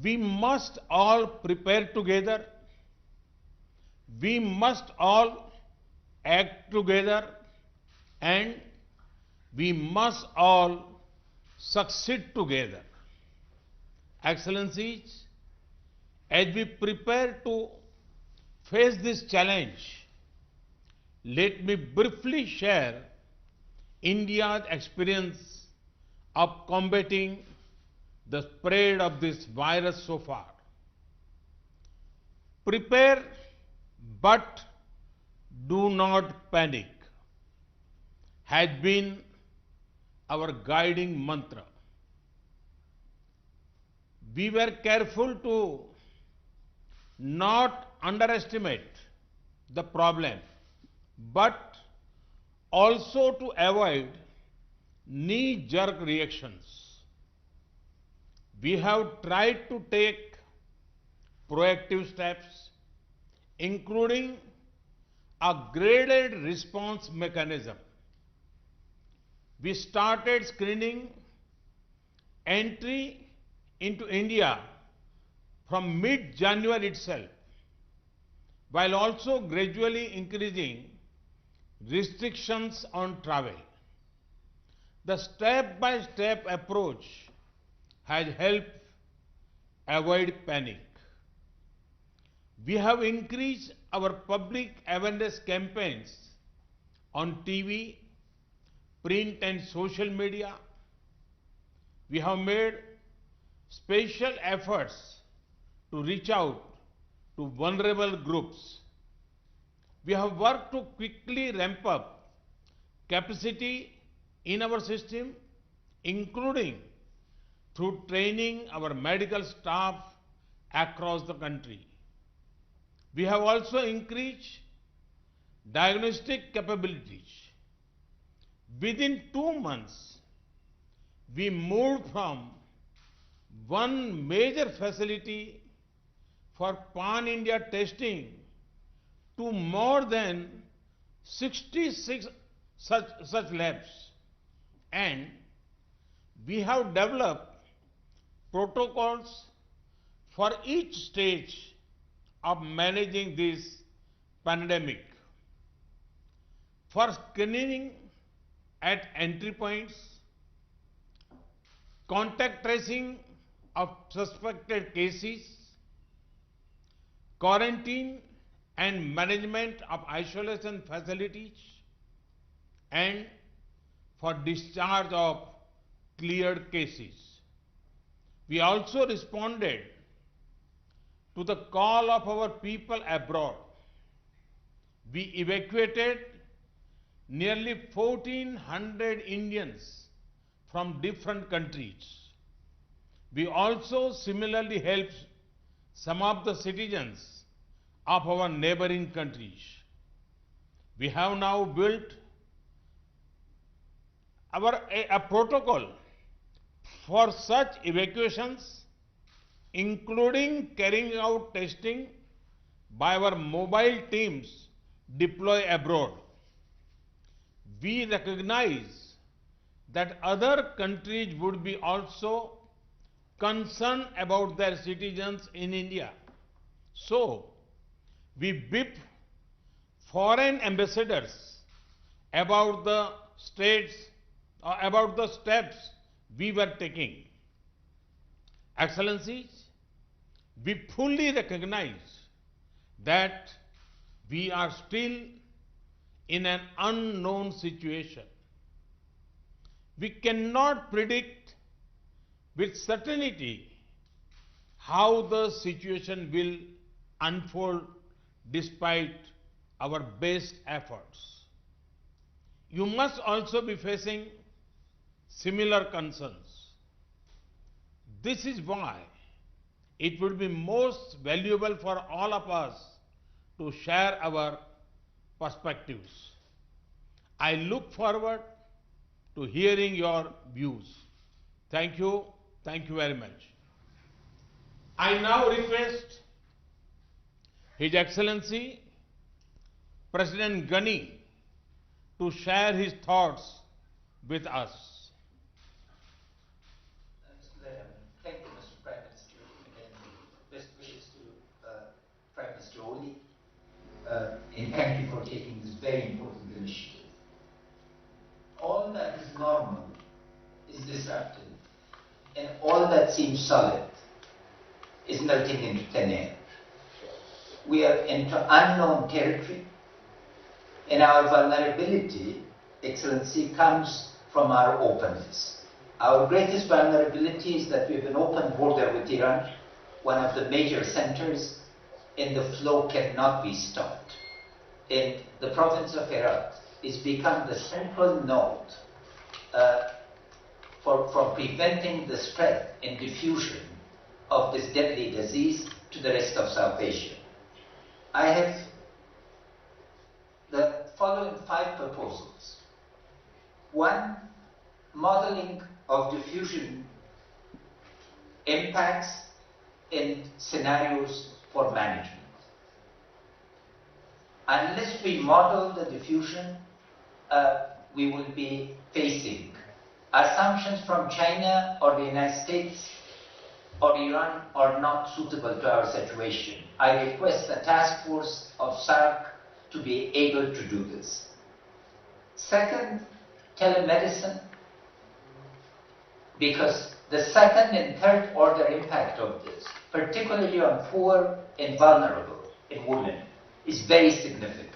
We must all prepare together. We must all act together, and we must all succeed together. Excellencies, as we prepare to face this challenge, let me briefly share India's experience of combating the spread of this virus so far. Prepare, but do not panic has been our guiding mantra. We were careful to not underestimate the problem, but also to avoid knee-jerk reactions. We have tried to take proactive steps, including a graded response mechanism. We started screening entry into India from mid-January itself, while also gradually increasing restrictions on travel. The step-by-step approach has helped avoid panic. We have increased our public awareness campaigns on TV, print and social media. We have made special efforts to reach out to vulnerable groups. We have worked to quickly ramp up capacity in our system, including through training our medical staff across the country. We have also increased diagnostic capabilities. Within 2 months, we moved from one major facility for pan-India testing to more than 66 such labs, and we have developed protocols for each stage of managing this pandemic. For screening at entry points, contact tracing of suspected cases, quarantine and management of isolation facilities, and for discharge of cleared cases. We also responded to the call of our people abroad. We evacuated nearly 1,400 Indians from different countries. We also similarly helped some of the citizens of our neighboring countries. We have now built a protocol for such evacuations, including carrying out testing by our mobile teams deployed abroad. We recognize that other countries would be also concerned about their citizens in India. So, we briefed foreign ambassadors about the steps we were taking. Excellencies, we fully recognize that we are still in an unknown situation. We cannot predict with certainty how the situation will unfold despite our best efforts. You must also be facing similar concerns. This is why it would be most valuable for all of us to share our perspectives. I look forward to hearing your views. Thank you. Thank you very much. I now request His Excellency President Ghani to share his thoughts with us. Thank you, Mr. Prime Minister, again and thank you for taking this very important initiative. All that is normal is disrupted, and all that seems solid is melting into thin air. We are into unknown territory, and our vulnerability, Excellency, comes from our openness. Our greatest vulnerability is that we have an open border with Iran, one of the major centers, and the flow cannot be stopped. And the province of Herat is become the central node for preventing the spread and diffusion of this deadly disease to the rest of South Asia. I have the following 5 proposals. 1, modeling of diffusion impacts and scenarios for management. Unless we model the diffusion, we will be facing assumptions from China or the United States or Iran are not suitable to our situation. I request the task force of SAARC to be able to do this. Second, telemedicine, because the second and third order impact of this, particularly on poor and vulnerable and women, is very significant.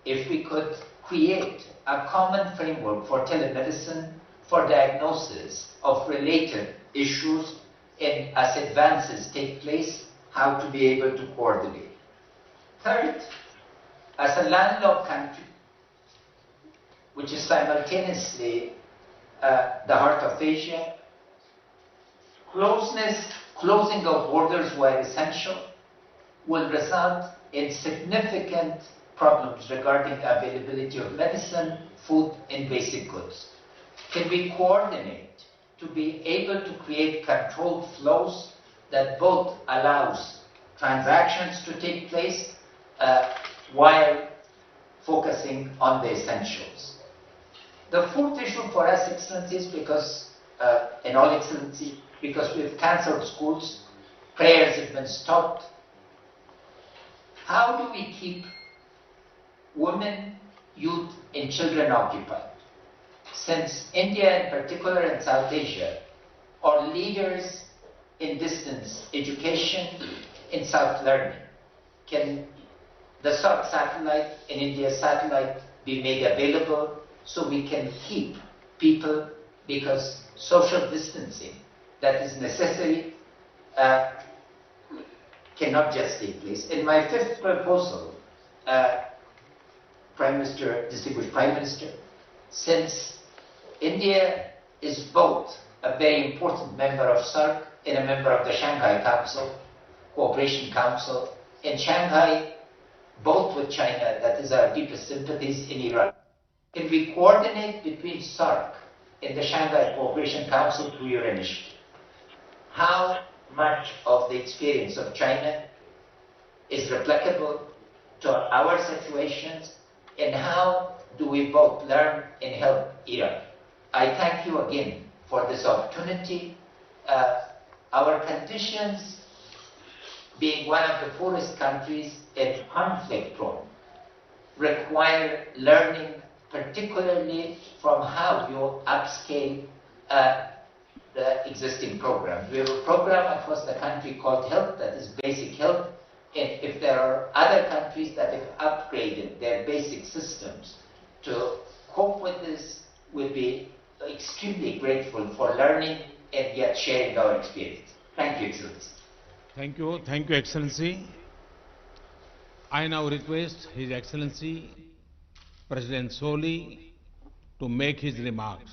If we could create a common framework for telemedicine for diagnosis of related issues and as advances take place, how to be able to coordinate. Third, as a landlocked country, which is simultaneously the heart of Asia, closing of borders where essential will result in significant problems regarding availability of medicine, food, and basic goods. Can we coordinate to be able to create controlled flows that both allows transactions to take place while focusing on the essentials? The fourth issue for us, Excellencies, because, and all Excellency, because we've cancelled schools, prayers have been stopped. How do we keep women, youth, and children occupied? Since India in particular and South Asia are leaders in distance education and self-learning, can the SAARC satellite and India satellite be made available so we can keep people, because social distancing that is necessary cannot just take place. And my fifth proposal, Prime Minister, distinguished Prime Minister, since India is both a very important member of SAARC and a member of the Shanghai Council, Cooperation Council, and Shanghai, both with China, that is our deepest sympathies, in Iran. Can we coordinate between SAARC and the Shanghai Cooperation Council through your initiative? How much of the experience of China is replicable to our situations, and how do we both learn and help Iran? I thank you again for this opportunity. Our conditions, being one of the poorest countries and conflict prone, require learning, particularly from how you upscale the existing programs. We have a program across the country called Health, that is basic health, and if there are other countries that have upgraded their basic systems to cope with this, we'll be extremely grateful for learning and yet sharing our experience. Thank you, Excellency. Thank you, Excellency. I now request His Excellency President Soli to make his remarks.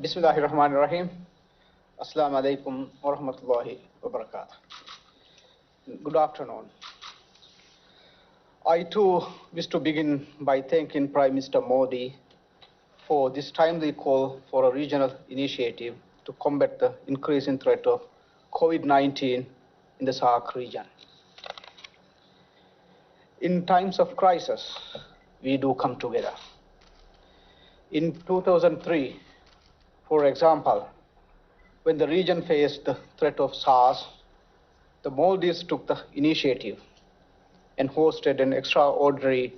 Bismillahirrahmanirrahim. Assalamu alaikum wa rahmatullahi wa barakatuh. Good afternoon. I too wish to begin by thanking Prime Minister Modi for this timely call for a regional initiative to combat the increasing threat of COVID-19 in the SAARC region. In times of crisis, we do come together. In 2003, for example, when the region faced the threat of SARS, the Maldives took the initiative and hosted an extraordinary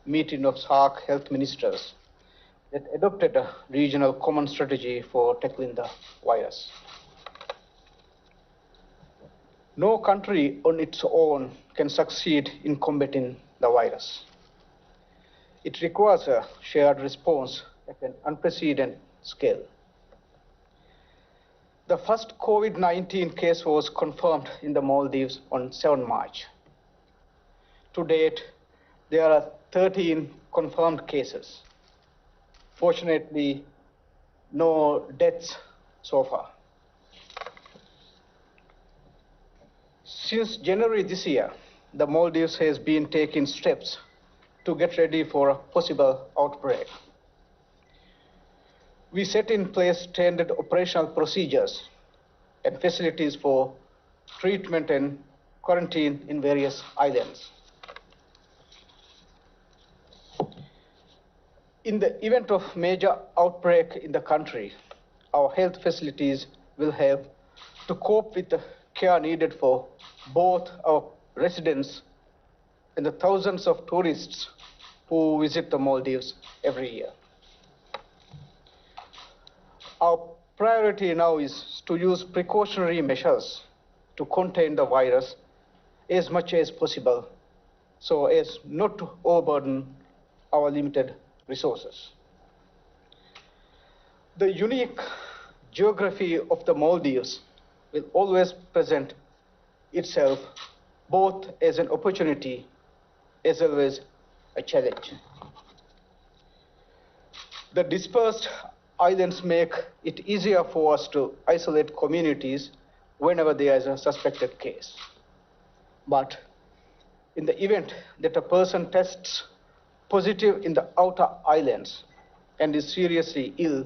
meeting of SAARC health ministers that adopted a regional common strategy for tackling the virus. No country on its own can succeed in combating the virus. It requires a shared response at an unprecedented scale. The first COVID-19 case was confirmed in the Maldives on 7 March. To date, there are 13 confirmed cases. Fortunately, no deaths so far. Since January this year, the Maldives has been taking steps to get ready for a possible outbreak. We set in place standard operational procedures and facilities for treatment and quarantine in various islands. In the event of major outbreak in the country, our health facilities will have to cope with the care needed for both our residents and the thousands of tourists who visit the Maldives every year. Our priority now is to use precautionary measures to contain the virus as much as possible so as not to overburden our limited resources. The unique geography of the Maldives will always present itself both as an opportunity as well as a challenge. The dispersed islands make it easier for us to isolate communities whenever there is a suspected case. But in the event that a person tests positive in the outer islands and is seriously ill,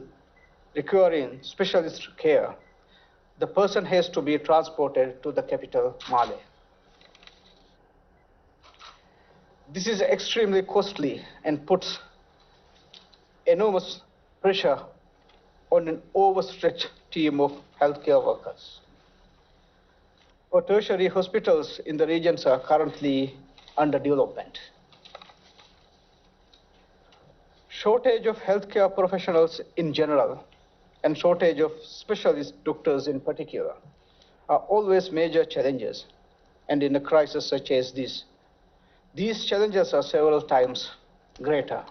requiring specialist care, the person has to be transported to the capital, Male. This is extremely costly and puts enormous pressure on an overstretched team of healthcare workers. Our tertiary hospitals in the regions are currently under development. Shortage of healthcare professionals in general and shortage of specialist doctors in particular are always major challenges, and in a crisis such as this, these challenges are several times greater.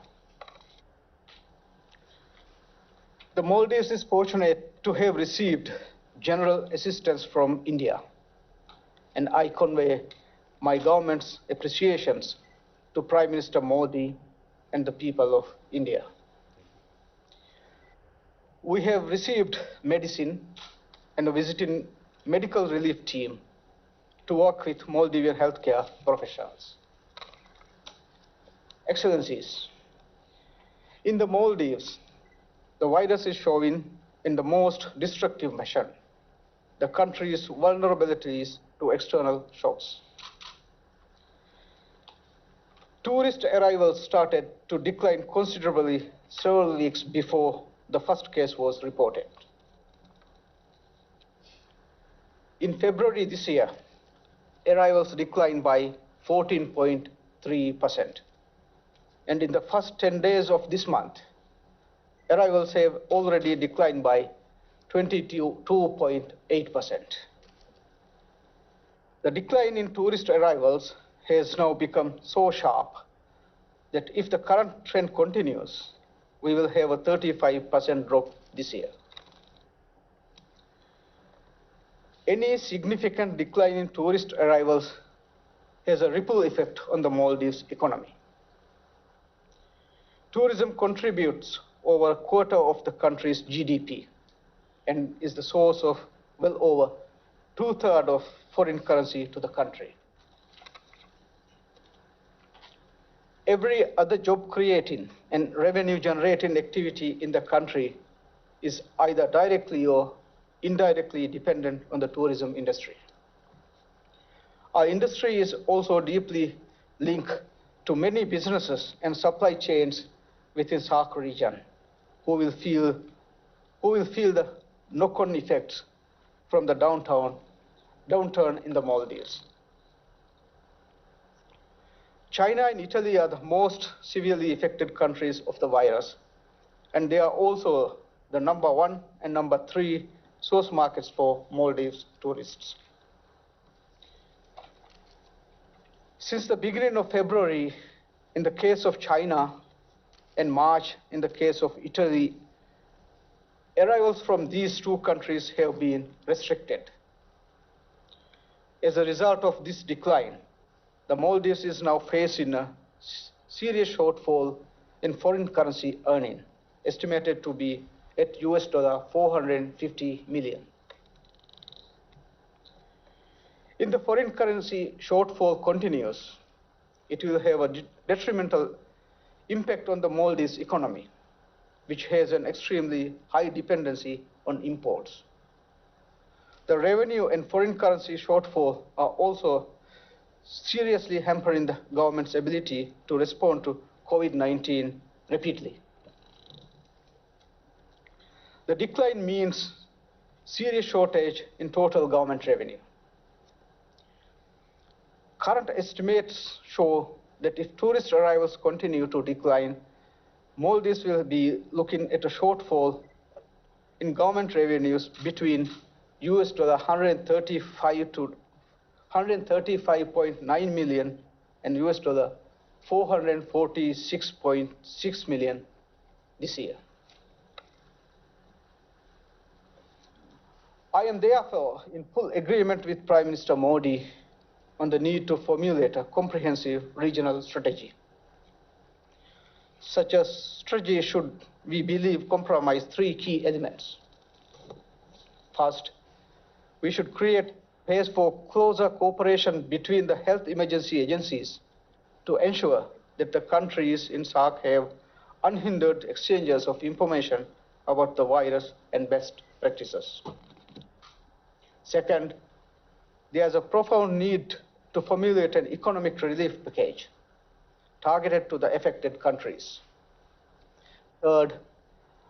The Maldives is fortunate to have received general assistance from India, and I convey my government's appreciations to Prime Minister Modi and the people of India. We have received medicine and a visiting medical relief team to work with Maldivian healthcare professionals. Excellencies, in the Maldives, the virus is showing in the most destructive fashion the country's vulnerabilities to external shocks. Tourist arrivals started to decline considerably several weeks before the first case was reported. In February this year, arrivals declined by 14.3%. And in the first 10 days of this month, arrivals have already declined by 22.8%. The decline in tourist arrivals has now become so sharp that if the current trend continues, we will have a 35% drop this year. Any significant decline in tourist arrivals has a ripple effect on the Maldives economy. Tourism contributes over a quarter of the country's GDP and is the source of well over 2/3 of foreign currency to the country. Every other job creating and revenue generating activity in the country is either directly or indirectly dependent on the tourism industry. Our industry is also deeply linked to many businesses and supply chains within SAARC region who will feel the knock-on effects from the downturn downturn in the Maldives. China and Italy are the most severely affected countries of the virus, and they are also the number 1 and number 3 source markets for Maldives tourists. Since the beginning of February, in the case of China, and March in the case of Italy, arrivals from these 2 countries have been restricted. As a result of this decline, the Maldives is now facing a serious shortfall in foreign currency earning, estimated to be at $450 million. If the foreign currency shortfall continues, it will have a detrimental impact on the Maldives economy, which has an extremely high dependency on imports. The revenue and foreign currency shortfall are also seriously hampering the government's ability to respond to COVID-19 rapidly. The decline means serious shortage in total government revenue. Current estimates show that if tourist arrivals continue to decline, Maldives will be looking at a shortfall in government revenues between $135.9 million and $446.6 million this year. I am therefore in full agreement with Prime Minister Modi on the need to formulate a comprehensive regional strategy. Such a strategy should, we believe, comprise 3 key elements. First, we should create space for closer cooperation between the health emergency agencies to ensure that the countries in SAARC have unhindered exchanges of information about the virus and best practices. Second, there is a profound need to formulate an economic relief package targeted to the affected countries. Third,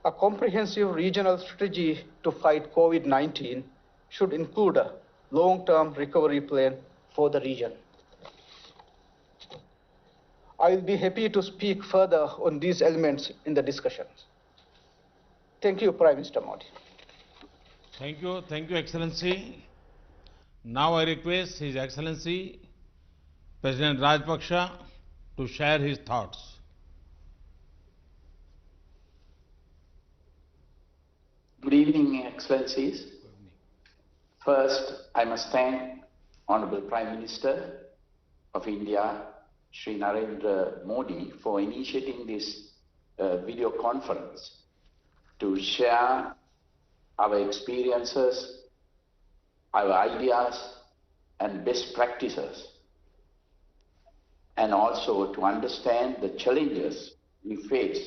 a comprehensive regional strategy to fight COVID-19 should include a long-term recovery plan for the region. I will be happy to speak further on these elements in the discussions. Thank you, Prime Minister Modi. Thank you, Excellency. Now I request His Excellency President Rajapaksa to share his thoughts. Good evening, Excellencies. First, I must thank Honorable Prime Minister of India, Shri Narendra Modi, for initiating this video conference to share our experiences, our ideas, and best practices, and also to understand the challenges we face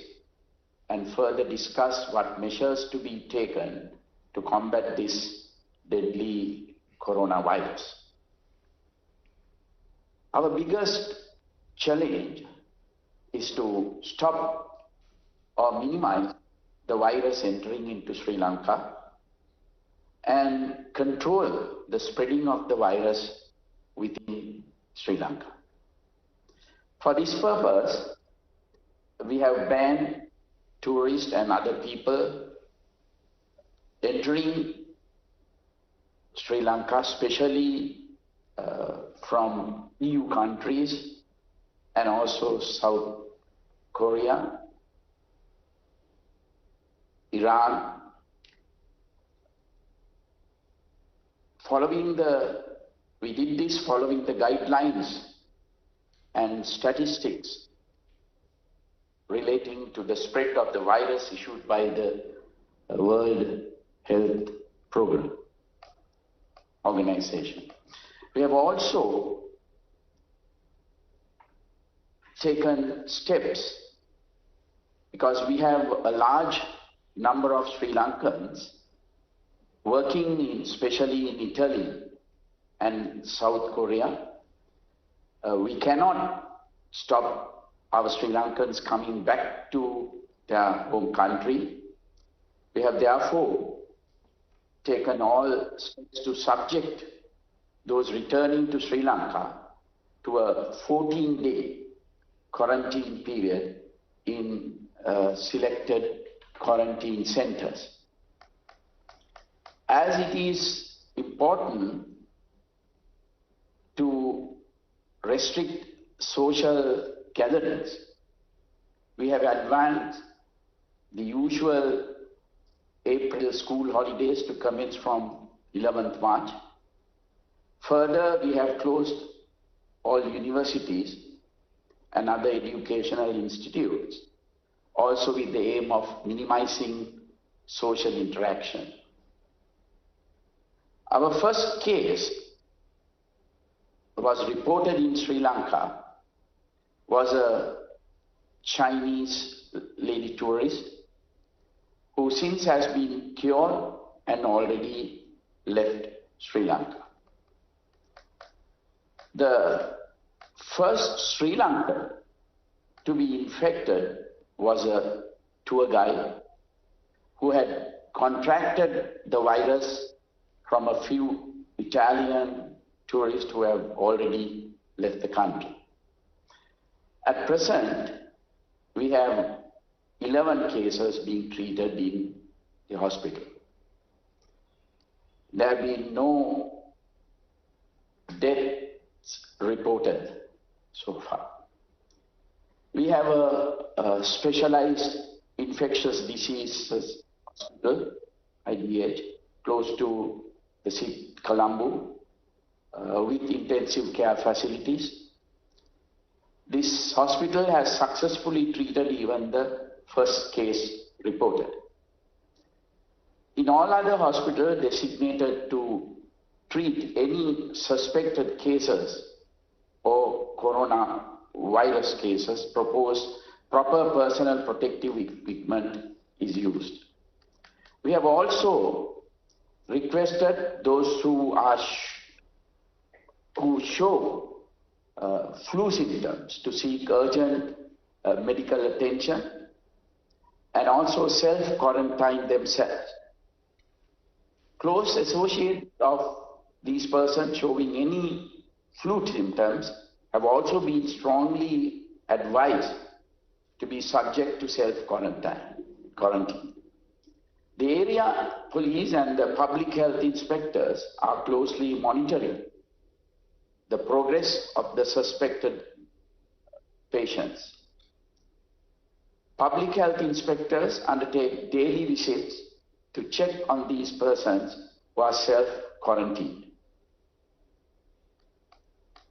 and further discuss what measures to be taken to combat this deadly coronavirus. Our biggest challenge is to stop or minimize the virus entering into Sri Lanka and control the spreading of the virus within Sri Lanka. For this purpose, we have banned tourists and other people entering Sri Lanka, especially from EU countries and also South Korea, Iran. We did this following the guidelines and statistics relating to the spread of the virus issued by the World Health Program Organization. We have also taken steps because we have a large number of Sri Lankans working especially in Italy and South Korea. We cannot stop our Sri Lankans coming back to their home country. We have therefore taken all steps to subject those returning to Sri Lanka to a 14-day quarantine period in selected quarantine centers. As it is important to restrict social gatherings, we have advanced the usual April school holidays to commence from 11th March. Further, we have closed all universities and other educational institutes, also with the aim of minimizing social interaction. Our first case was reported in Sri Lanka, was a Chinese lady tourist who since has been cured and already left Sri Lanka. The first Sri Lankan to be infected was a tour guide who had contracted the virus from a few Italian tourists who have already left the country. At present, we have 11 cases being treated in the hospital. There have been no deaths reported so far. We have a specialized infectious diseases hospital, IDH, close to the city Colombo, with intensive care facilities. This hospital has successfully treated even the first case reported. In all other hospitals designated to treat any suspected cases or coronavirus cases, proper personal protective equipment is used. We have also requested those who show flu symptoms to seek urgent medical attention and also self-quarantine themselves. Close associates of these persons showing any flu symptoms have also been strongly advised to be subject to self-quarantine. The area police and the public health inspectors are closely monitoring the progress of the suspected patients. Public health inspectors undertake daily visits to check on these persons who are self-quarantined.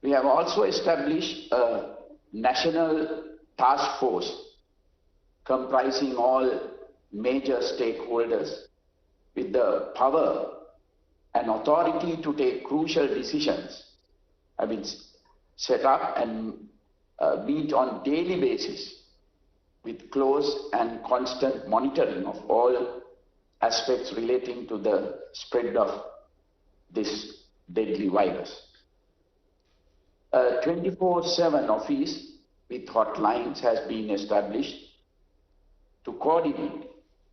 We have also established a national task force comprising all major stakeholders with the power and authority to take crucial decisions have been set up and meet on daily basis with close and constant monitoring of all aspects relating to the spread of this deadly virus. A 24/7 office with hotlines has been established to coordinate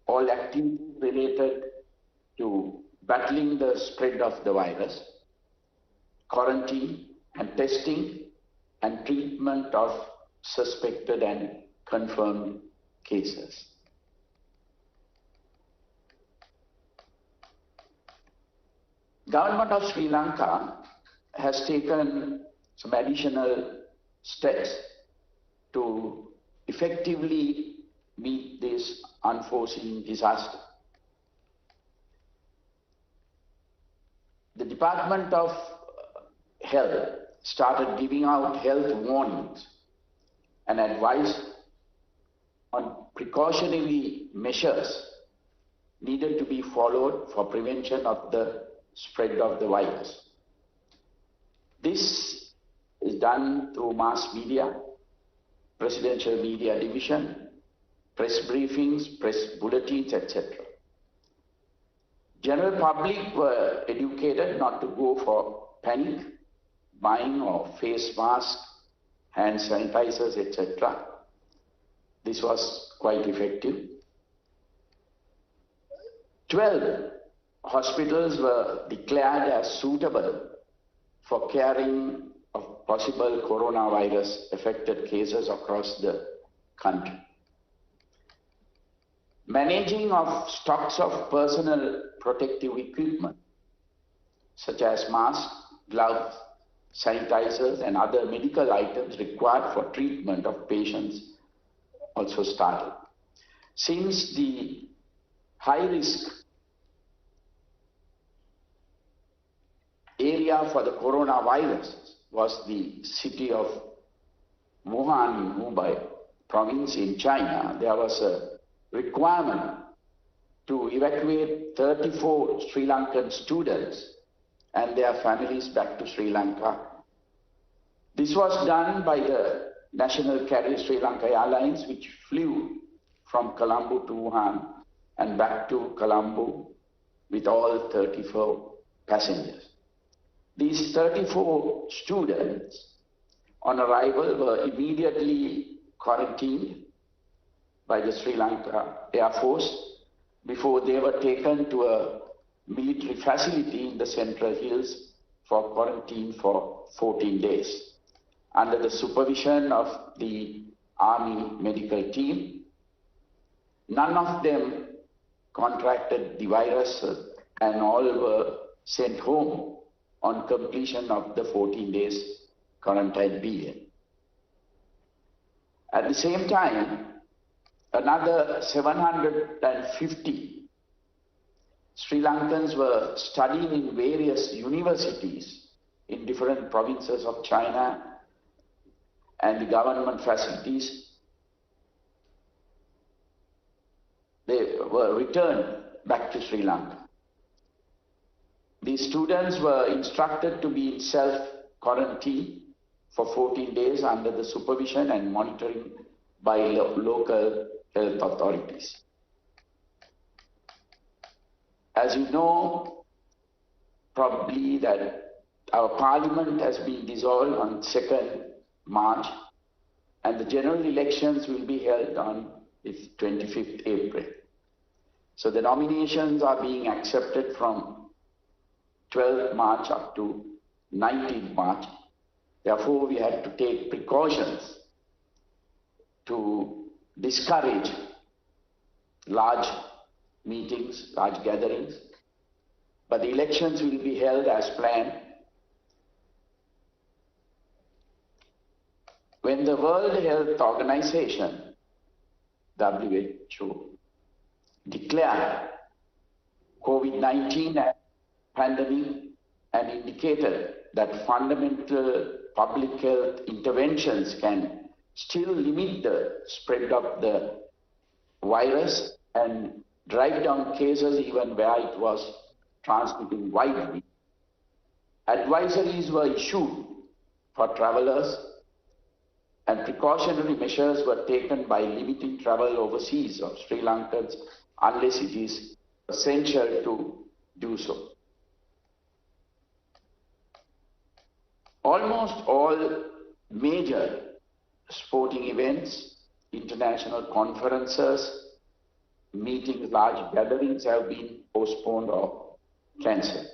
all activities related to battling the spread of the virus, quarantine and testing and treatment of suspected and confirmed cases. Government of Sri Lanka has taken some additional steps to effectively meet this unforeseen disaster. The Department of Health started giving out health warnings and advice on precautionary measures needed to be followed for prevention of the spread of the virus. This is done through mass media, presidential media division, press briefings, press bulletins, etc. General public were educated not to go for panic buying of face masks, hand sanitizers, etc. This was quite effective. 12 hospitals were declared as suitable for caring of possible coronavirus affected cases across the country. Managing of stocks of personal protective equipment such as masks, gloves, sanitizers and other medical items required for treatment of patients also started. Since the high risk area for the coronavirus was the city of Wuhan in Hubei province in China, there was a requirement to evacuate 34 Sri Lankan students and their families back to Sri Lanka. This was done by the national carrier Sri Lanka Airlines, which flew from Colombo to Wuhan and back to Colombo with all 34 passengers. These 34 students on arrival were immediately quarantined by the Sri Lanka Air Force before they were taken to a military facility in the Central Hills for quarantine for 14 days under the supervision of the Army medical team. None of them contracted the virus and all were sent home on completion of the 14 days quarantine period. At the same time, another 750 Sri Lankans were studying in various universities in different provinces of China and the government facilities. They were returned back to Sri Lanka. These students were instructed to be in self-quarantine for 14 days under the supervision and monitoring by local health authorities. As you know, probably that our parliament has been dissolved on 2nd March and the general elections will be held on 25th April. So the nominations are being accepted from 12th March up to 19th March. Therefore, we had to take precautions to discourage large meetings, large gatherings. But the elections will be held as planned. When the World Health Organization, WHO, declared COVID-19 as pandemic and indicated that fundamental public health interventions can still limit the spread of the virus and drive down cases even where it was transmitting widely. Advisories were issued for travelers and precautionary measures were taken by limiting travel overseas of Sri Lankans unless it is essential to do so. Almost all major sporting events, international conferences, meetings, large gatherings have been postponed or cancelled.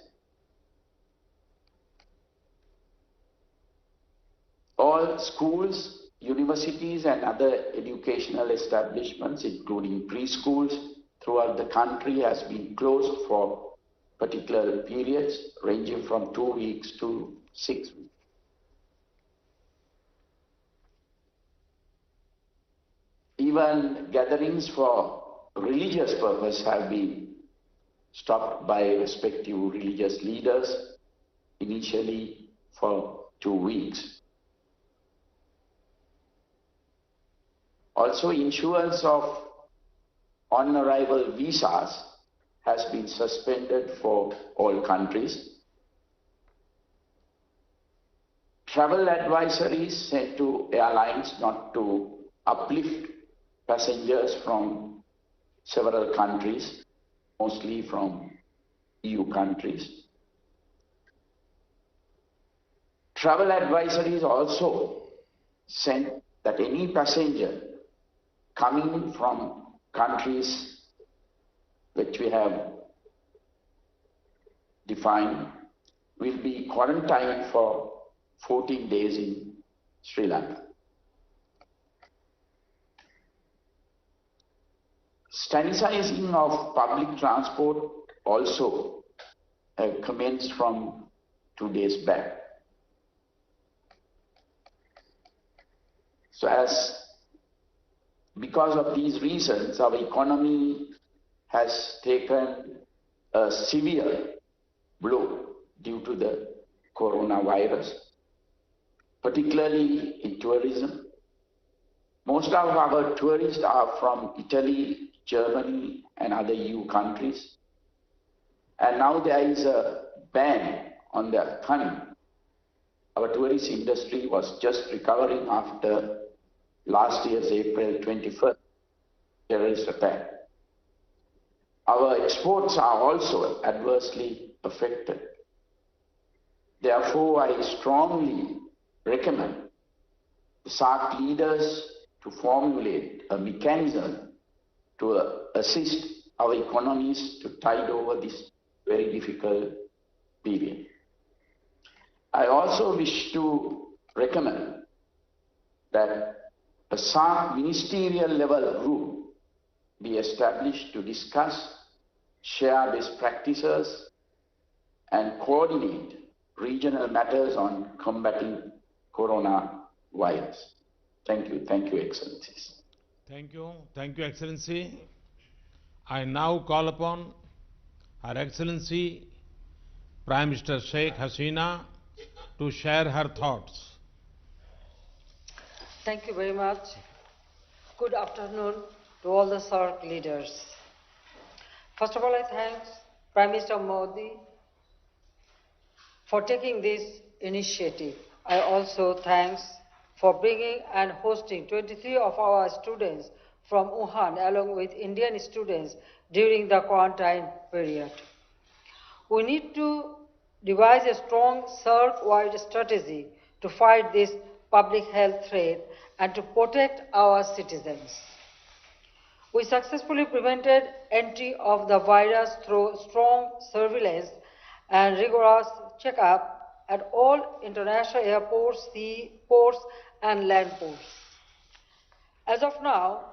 All schools, universities and other educational establishments, including preschools throughout the country, has been closed for particular periods ranging from 2 weeks to 6 weeks. Even gatherings for religious purpose have been stopped by respective religious leaders, initially for 2 weeks. Also, issuance of on-arrival visas has been suspended for all countries. Travel advisories sent to airlines not to uplift passengers from several countries, mostly from EU countries. Travel advisories also sent that any passenger coming from countries which we have defined will be quarantined for 14 days in Sri Lanka. Sanitizing of public transport also commenced from 2 days back. So because of these reasons, our economy has taken a severe blow due to the coronavirus, particularly in tourism. Most of our tourists are from Italy, Germany, and other EU countries. And now there is a ban on their coming. Our tourist industry was just recovering after last year's April 21st terrorist attack. Our exports are also adversely affected. Therefore, I strongly recommend the SAARC leaders to formulate a mechanism to assist our economies to tide over this very difficult period. I also wish to recommend that a SAARC ministerial level group be established to discuss, share best practices, and coordinate regional matters on combating coronavirus. Thank you, Excellencies. Thank you, Excellency. I now call upon Her Excellency Prime Minister Sheikh Hasina to share her thoughts. Thank you very much. Good afternoon to all the SAARC leaders. First of all, I thank Prime Minister Modi for taking this initiative. I also thanks for bringing and hosting 23 of our students from Wuhan along with Indian students during the quarantine period. We need to devise a strong SAARC-wide strategy to fight this public health threat and to protect our citizens. We successfully prevented entry of the virus through strong surveillance and rigorous checkup at all international airports, seaports, and land ports. As of now,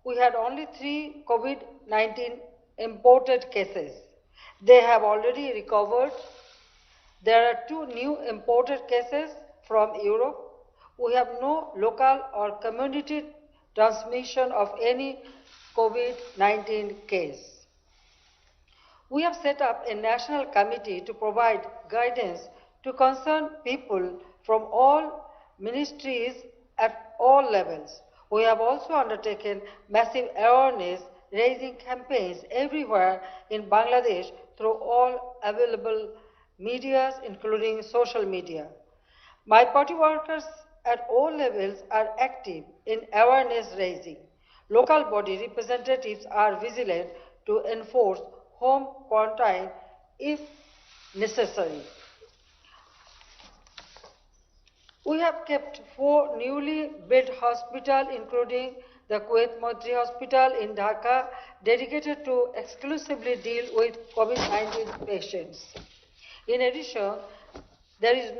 we had only 3 COVID-19 imported cases. They have already recovered. There are 2 new imported cases from Europe. We have no local or community transmission of any COVID-19 case. We have set up a national committee to provide guidance to concerned people from all ministries at all levels. We have also undertaken massive awareness raising campaigns everywhere in Bangladesh through all available medias, including social media. My party workers at all levels are active in awareness raising. Local body representatives are vigilant to enforce home quarantine if necessary. We have kept 4 newly built hospitals, including the Kuwait Motri Hospital in Dhaka, dedicated to exclusively deal with COVID-19 patients. In addition, there is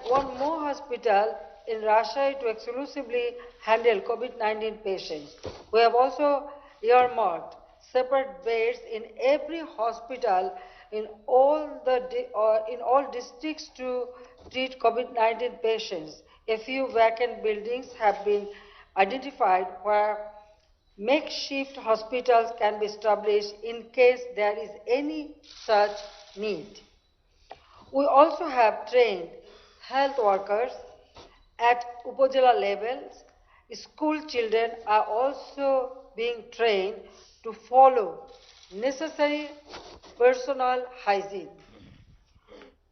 one more hospital in Rajshahi to exclusively handle COVID-19 patients. We have also earmarked separate beds in every hospital in all districts to treat COVID-19 patients. A few vacant buildings have been identified where makeshift hospitals can be established in case there is any such need. We also have trained health workers at Upazila levels. School children are also being trained to follow necessary personal hygiene.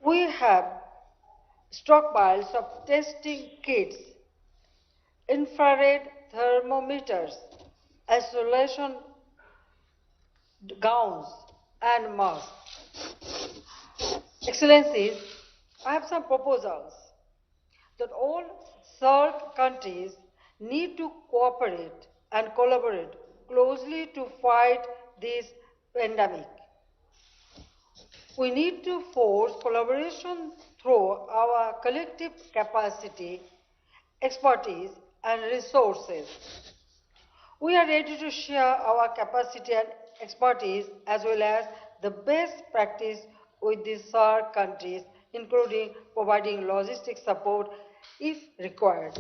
We have stockpiles of testing kits, infrared thermometers, isolation gowns, and masks. Excellencies, I have some proposals that all SAARC countries need to cooperate and collaborate closely to fight this pandemic. We need to force collaboration through our collective capacity, expertise, and resources. We are ready to share our capacity and expertise as well as the best practice with the SAARC countries, including providing logistic support if required.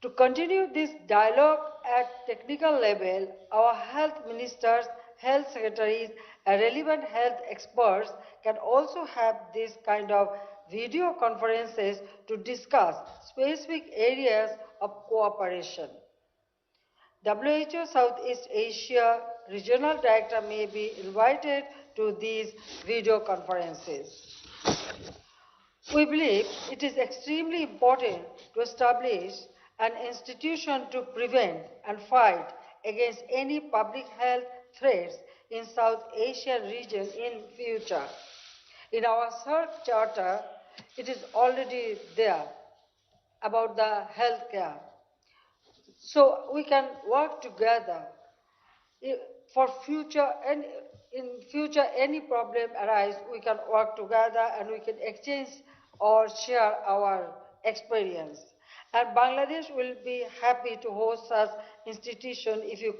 To continue this dialogue at technical level, our health ministers, health secretaries, and relevant health experts can also have this kind of video conferences to discuss specific areas of cooperation. WHO Southeast Asia Regional Director may be invited to these video conferences. We believe it is extremely important to establish an institution to prevent and fight against any public health threats in South Asian region in future. In our SAARC charter, it is already there about the healthcare. So we can work together for future, and in future any problem arise, we can work together and we can exchange or share our experience. And Bangladesh will be happy to host such institution if you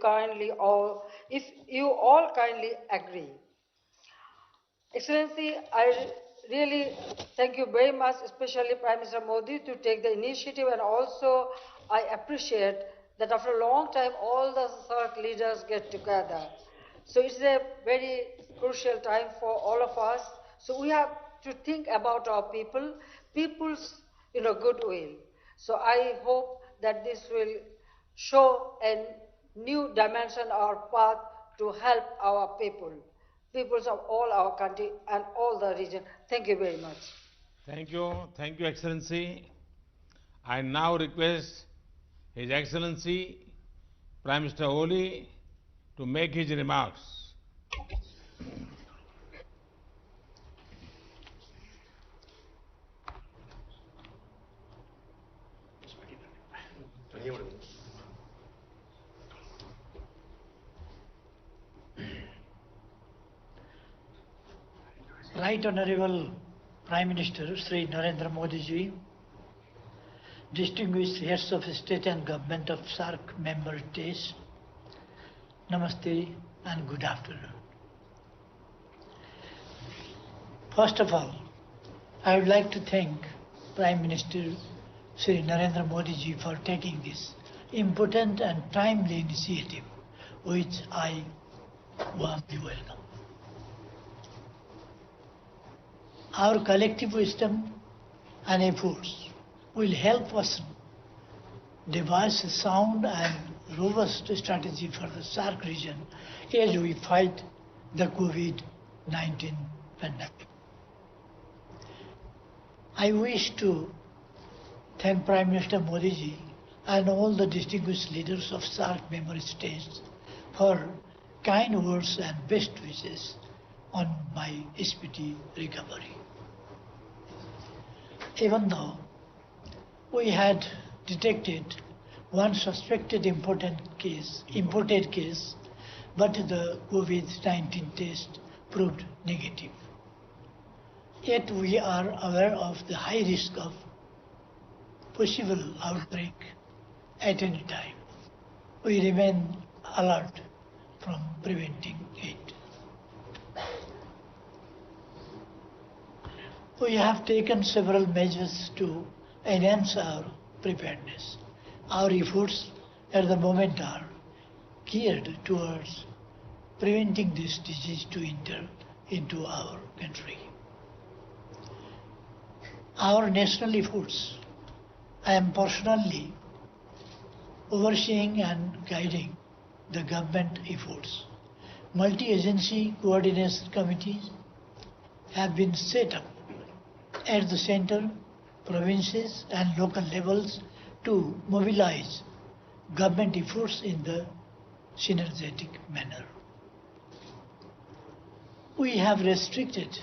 all kindly agree. Excellency, I really thank you very much, especially Prime Minister Modi, to take the initiative, and also I appreciate that after a long time all the SAARC leaders get together. So it's a very crucial time for all of us. So we have to think about our people's goodwill. So I hope that this will show a new dimension or path to help our peoples of all our country and all the region. Thank you very much. Thank you, Excellency. I now request His Excellency Prime Minister Oli to make his remarks. Right Honorable Prime Minister Sri Narendra Modi ji, distinguished heads of state and government of SAARC member states, Namaste and good afternoon. First of all, I would like to thank Prime Minister Sri Narendra Modi ji for taking this important and timely initiative, which I warmly welcome. Our collective wisdom and efforts will help us devise a sound and robust strategy for the SAARC region as we fight the COVID-19 pandemic. I wish to thank Prime Minister Modi ji and all the distinguished leaders of SAARC member states for kind words and best wishes on my speedy recovery. Even though we had detected one suspected imported case, but the COVID-19 test proved negative. Yet we are aware of the high risk of possible outbreak at any time. We remain alert from preventing it. We have taken several measures to enhance our preparedness. Our efforts at the moment are geared towards preventing this disease to enter into our country. Our national efforts, I am personally overseeing and guiding the government efforts. Multi-agency coordination committees have been set up at the center, provinces and local levels to mobilize government efforts in the synergetic manner. We have restricted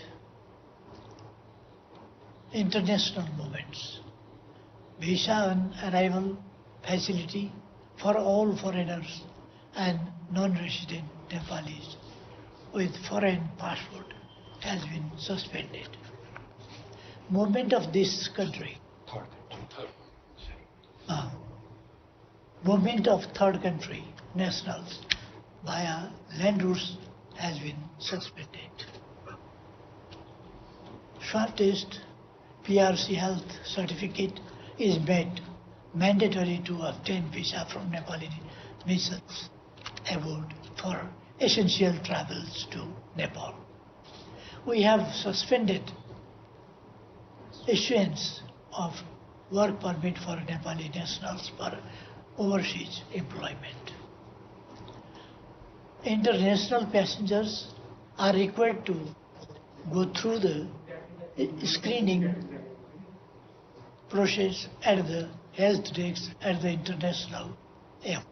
international movements, visa on arrival facility for all foreigners and non-resident Nepalis with foreign passport has been suspended. Movement of this country, movement of third country nationals via land routes has been suspended. Swab test PRC health certificate is made mandatory to obtain visa from Nepali missions abroad for essential travels to Nepal. We have suspended issuance of work permit for Nepali nationals for overseas employment. International passengers are required to go through the screening process at the health desk at the international airport.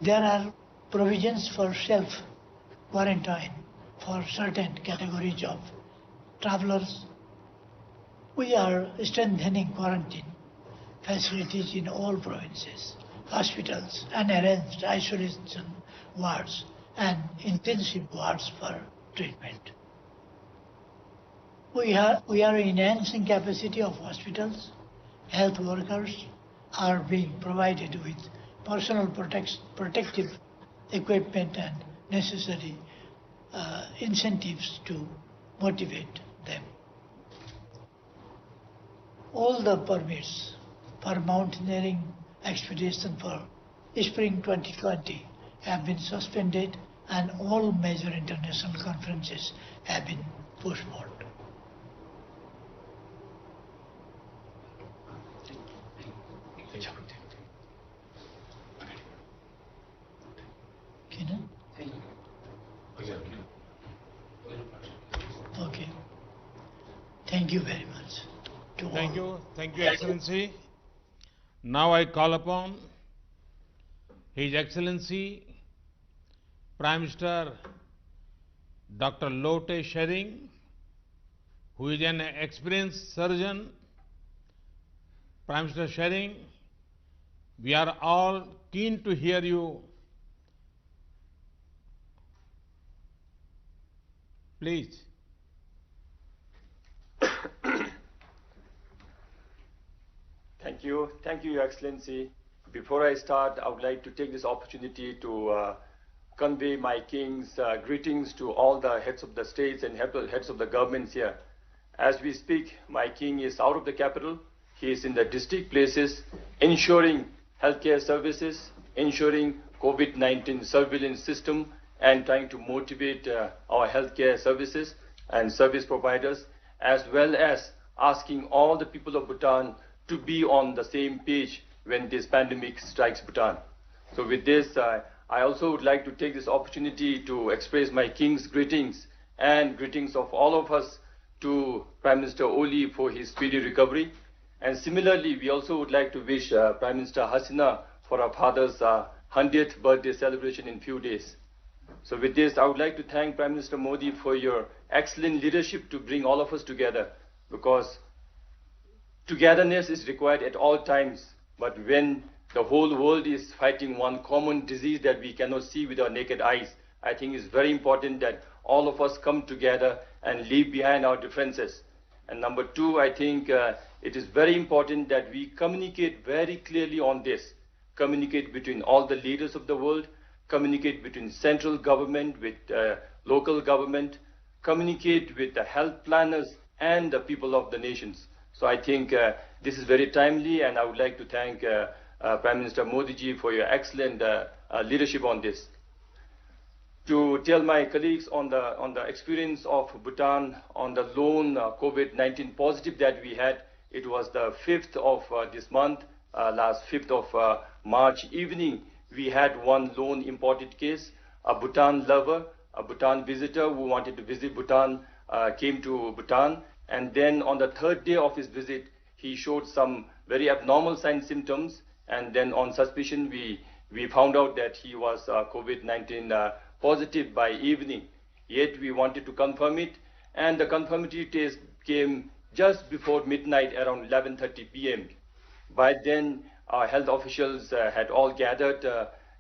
There are provisions for self-quarantine for certain categories of travelers. We are strengthening quarantine facilities in all provinces, hospitals, and arranged isolation wards and intensive wards for treatment. We are enhancing capacity of hospitals. Health workers are being provided with personal protective equipment and necessary incentives to motivate them. All the permits for mountaineering expedition for spring 2020 have been suspended and all major international conferences have been postponed. Okay. Thank you very much. Thank you, Excellency. Now I call upon His Excellency Prime Minister Dr. Lote Shering, who is an experienced surgeon. Prime Minister Shering, we are all keen to hear you. Please. Thank you, Your Excellency. Before I start, I would like to take this opportunity to convey my King's greetings to all the heads of the states and heads of the governments here. As we speak, my King is out of the capital. He is in the district places, ensuring healthcare services, ensuring COVID-19 surveillance system, and trying to motivate our healthcare services and service providers, as well as asking all the people of Bhutan to be on the same page when this pandemic strikes Bhutan. So with this, I also would like to take this opportunity to express my King's greetings and greetings of all of us to Prime Minister Oli for his speedy recovery. And similarly, we also would like to wish Prime Minister Hasina for our father's 100th birthday celebration in few days. So with this, I would like to thank Prime Minister Modi for your excellent leadership to bring all of us together, because togetherness is required at all times. But when the whole world is fighting one common disease that we cannot see with our naked eyes, I think it's very important that all of us come together and leave behind our differences. And number two, I think it is very important that we communicate very clearly on this. Communicate between all the leaders of the world, communicate between central government with local government, communicate with the health planners and the people of the nations. So I think this is very timely, and I would like to thank Prime Minister Modi ji for your excellent leadership on this. To tell my colleagues on the experience of Bhutan on the lone COVID-19 positive that we had, it was the 5th of this month, last 5th of March evening, we had one lone imported case, a Bhutan lover, a Bhutan visitor who wanted to visit Bhutan, came to Bhutan, and then on the 3rd day of his visit, he showed some very abnormal signs, symptoms, and then on suspicion, we found out that he was COVID-19 positive by evening. Yet we wanted to confirm it, and the confirmatory test came just before midnight, around 11:30 p.m. By then, our health officials had all gathered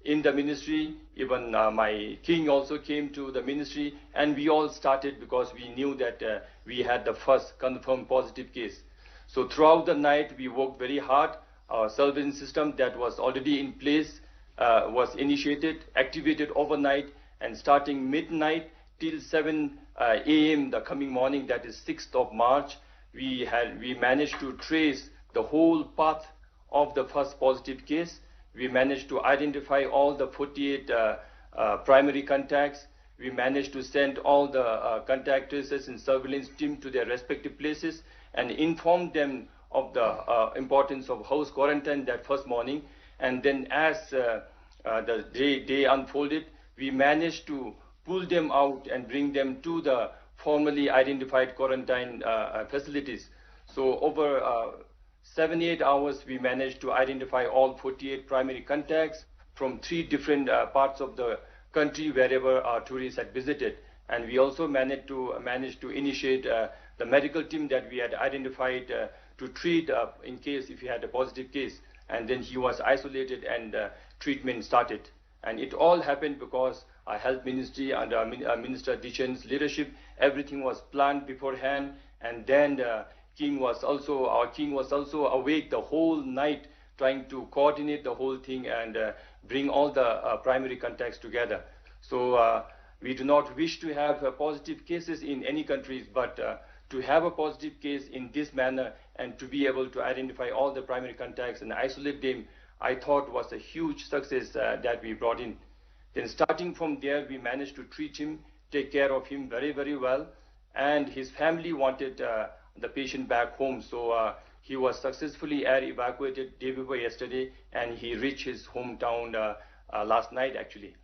in the ministry. Even my king also came to the ministry, and we all started because we knew that we had the first confirmed positive case. So throughout the night, we worked very hard. Our surveillance system that was already in place was initiated, activated overnight, and starting midnight till 7 a.m. the coming morning, that is 6th of March, we managed to trace the whole path of the first positive case. We managed to identify all the 48 primary contacts. We managed to send all the contact tracers and surveillance team to their respective places and inform them of the importance of house quarantine that first morning. And then as the day unfolded, we managed to pull them out and bring them to the formally identified quarantine facilities. So over 78 hours, we managed to identify all 48 primary contacts from 3 different parts of the country wherever our tourists had visited. And we also managed to initiate the medical team that we had identified to treat in case if he had a positive case. And then he was isolated and treatment started. And it all happened because our health ministry under Minister Dichen's leadership, everything was planned beforehand. And then our king was also awake the whole night trying to coordinate the whole thing and bring all the primary contacts together. So we do not wish to have positive cases in any countries, but to have a positive case in this manner and to be able to identify all the primary contacts and isolate them, I thought was a huge success that we brought in. Then starting from there, we managed to treat him, take care of him very, very well. And his family wanted the patient back home. So he was successfully air evacuated day before yesterday, and he reached his hometown last night actually.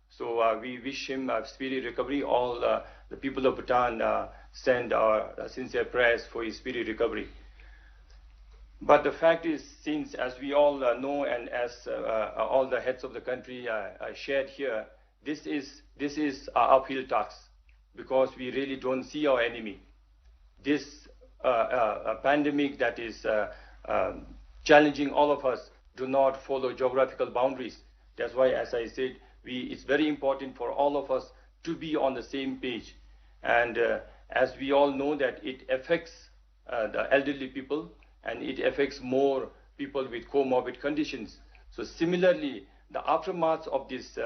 So we wish him a speedy recovery. All the people of Bhutan send our sincere prayers for his speedy recovery. But the fact is, since as we all know and as all the heads of the country shared here, this is an uphill task because we really don't see our enemy. This pandemic that is challenging all of us do not follow geographical boundaries. That's why, as I said, it's very important for all of us to be on the same page. And as we all know that it affects the elderly people, and it affects more people with comorbid conditions. So similarly, the aftermath of this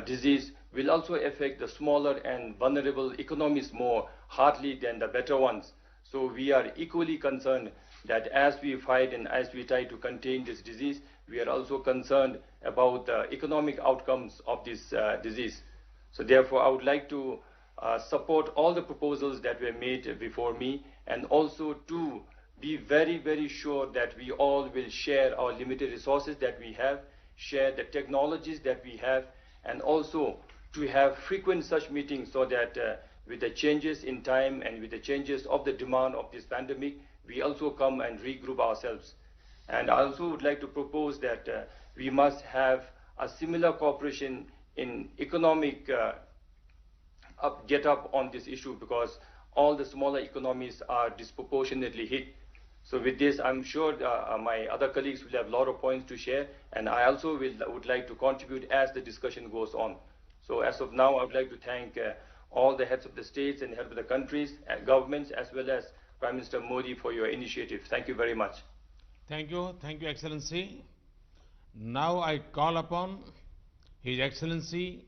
disease will also affect the smaller and vulnerable economies more hardly than the better ones. So we are equally concerned that as we fight and as we try to contain this disease, we are also concerned about the economic outcomes of this disease. So therefore, I would like to support all the proposals that were made before me, and also to be very, very sure that we all will share our limited resources that we have, share the technologies that we have, and also to have frequent such meetings so that with the changes in time and with the changes of the demand of this pandemic, we also come and regroup ourselves. And I also would like to propose that we must have a similar cooperation in economic get up on this issue, because all the smaller economies are disproportionately hit. So with this, I'm sure my other colleagues will have a lot of points to share, and I also would like to contribute as the discussion goes on. So as of now, I would like to thank all the heads of the states and heads of the countries and governments, as well as Prime Minister Modi, for your initiative. Thank you very much. Thank you, Excellency. Now I call upon His Excellency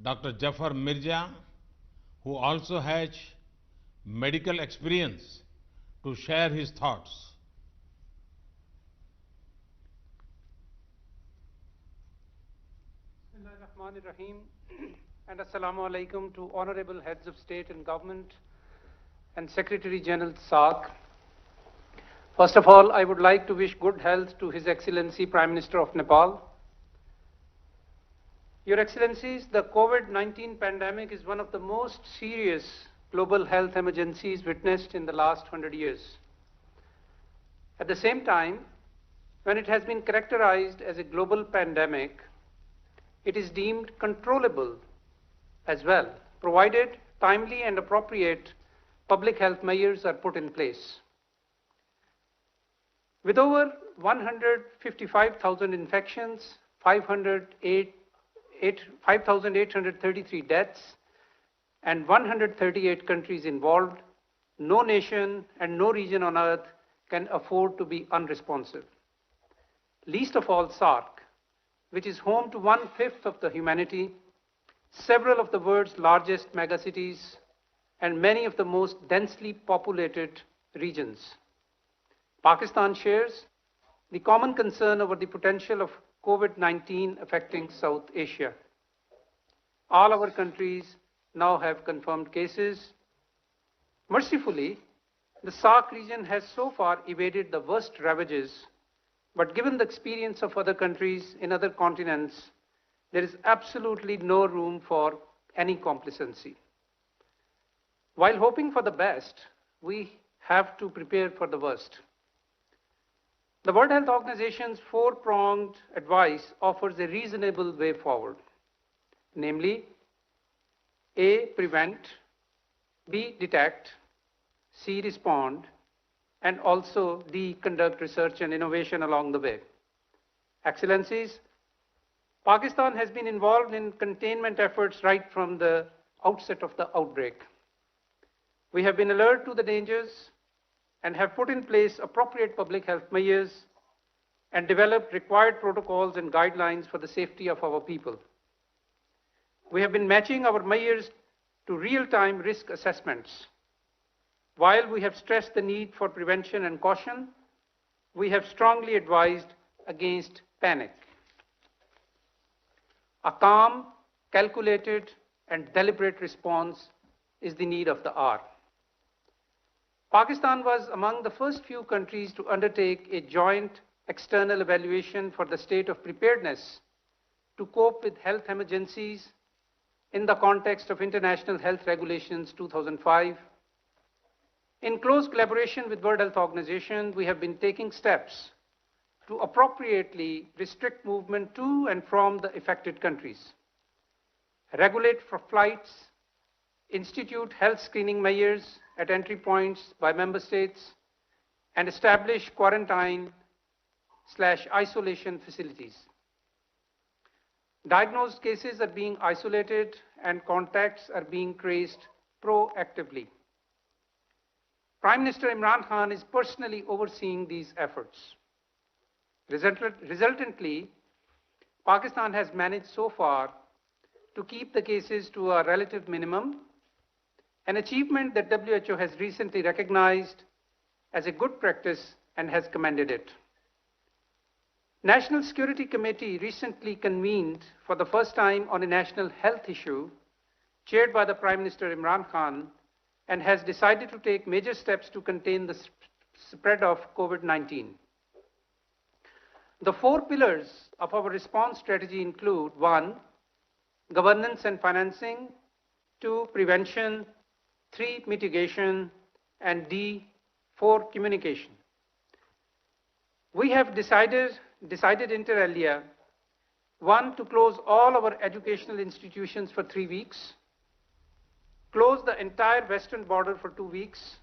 Dr. Jafar Mirza, who also has medical experience, to share his thoughts. Bismillahirrahmanirrahim, and Assalamu alaikum to honorable heads of state and government and Secretary General SAARC. First of all, I would like to wish good health to His Excellency Prime Minister of Nepal. Your Excellencies, the COVID-19 pandemic is one of the most serious global health emergencies witnessed in the last 100 years. At the same time, when it has been characterized as a global pandemic, it is deemed controllable as well, provided timely and appropriate public health measures are put in place. With over 155,000 infections 5,833 deaths, and 138 countries involved, no nation and no region on earth can afford to be unresponsive. Least of all SAARC, which is home to 1/5 of the humanity, several of the world's largest megacities, and many of the most densely populated regions. Pakistan shares the common concern over the potential of COVID-19 affecting South Asia. All our countries now have confirmed cases. Mercifully, the SAARC region has so far evaded the worst ravages, but given the experience of other countries in other continents, there is absolutely no room for any complacency. While hoping for the best, we have to prepare for the worst. The World Health Organization's four-pronged advice offers a reasonable way forward, namely, A, prevent, B, detect, C, respond, and also D, conduct research and innovation along the way. Excellencies, Pakistan has been involved in containment efforts right from the outset of the outbreak. We have been alert to the dangers and have put in place appropriate public health measures and developed required protocols and guidelines for the safety of our people. We have been matching our measures to real-time risk assessments. While we have stressed the need for prevention and caution, we have strongly advised against panic. A calm, calculated, and deliberate response is the need of the hour. Pakistan was among the first few countries to undertake a joint external evaluation for the state of preparedness to cope with health emergencies in the context of International Health Regulations 2005. In close collaboration with World Health Organization, we have been taking steps to appropriately restrict movement to and from the affected countries, regulate for flights, institute health screening measures at entry points by member states, and establish quarantine/isolation facilities. Diagnosed cases are being isolated and contacts are being traced proactively. Prime Minister Imran Khan is personally overseeing these efforts. Resultantly, Pakistan has managed so far to keep the cases to a relative minimum, an achievement that WHO has recently recognized as a good practice and has commended it. National Security Committee recently convened for the first time on a national health issue, chaired by the Prime Minister Imran Khan, and has decided to take major steps to contain the spread of COVID-19. The four pillars of our response strategy include: 1, governance and financing; 2, prevention; 3, mitigation; and D, 4, communication. We have decided inter alia: 1, to close all our educational institutions for 3 weeks, close the entire western border for 2 weeks,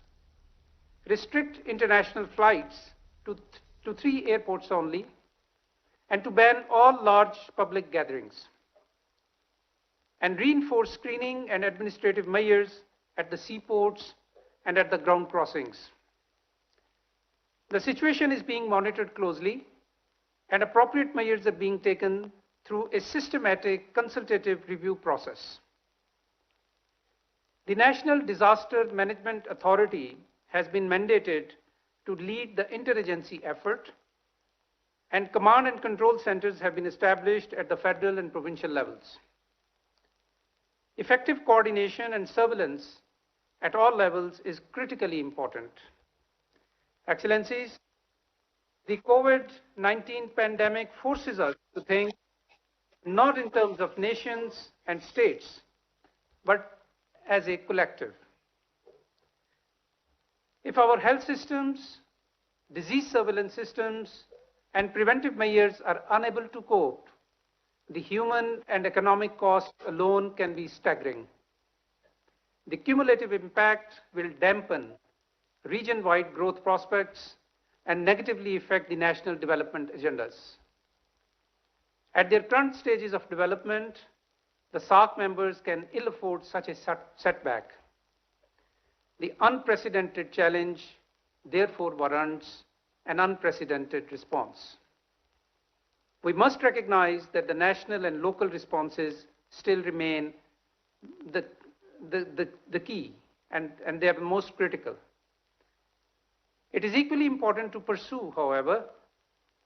restrict international flights to 3 airports only, and to ban all large public gatherings, and reinforce screening and administrative measures at the seaports and at the ground crossings. The situation is being monitored closely, and appropriate measures are being taken through a systematic consultative review process. The National Disaster Management Authority has been mandated to lead the interagency effort, and command and control centers have been established at the federal and provincial levels. Effective coordination and surveillance at all levels is critically important. Excellencies, the COVID-19 pandemic forces us to think not in terms of nations and states, but as a collective. If our health systems, disease surveillance systems, and preventive measures are unable to cope, the human and economic cost alone can be staggering. The cumulative impact will dampen region-wide growth prospects and negatively affect the national development agendas. At their current stages of development, the SAARC members can ill afford such a setback. The unprecedented challenge therefore warrants an unprecedented response. We must recognize that the national and local responses still remain the key, and they are the most critical. It is equally important to pursue, however,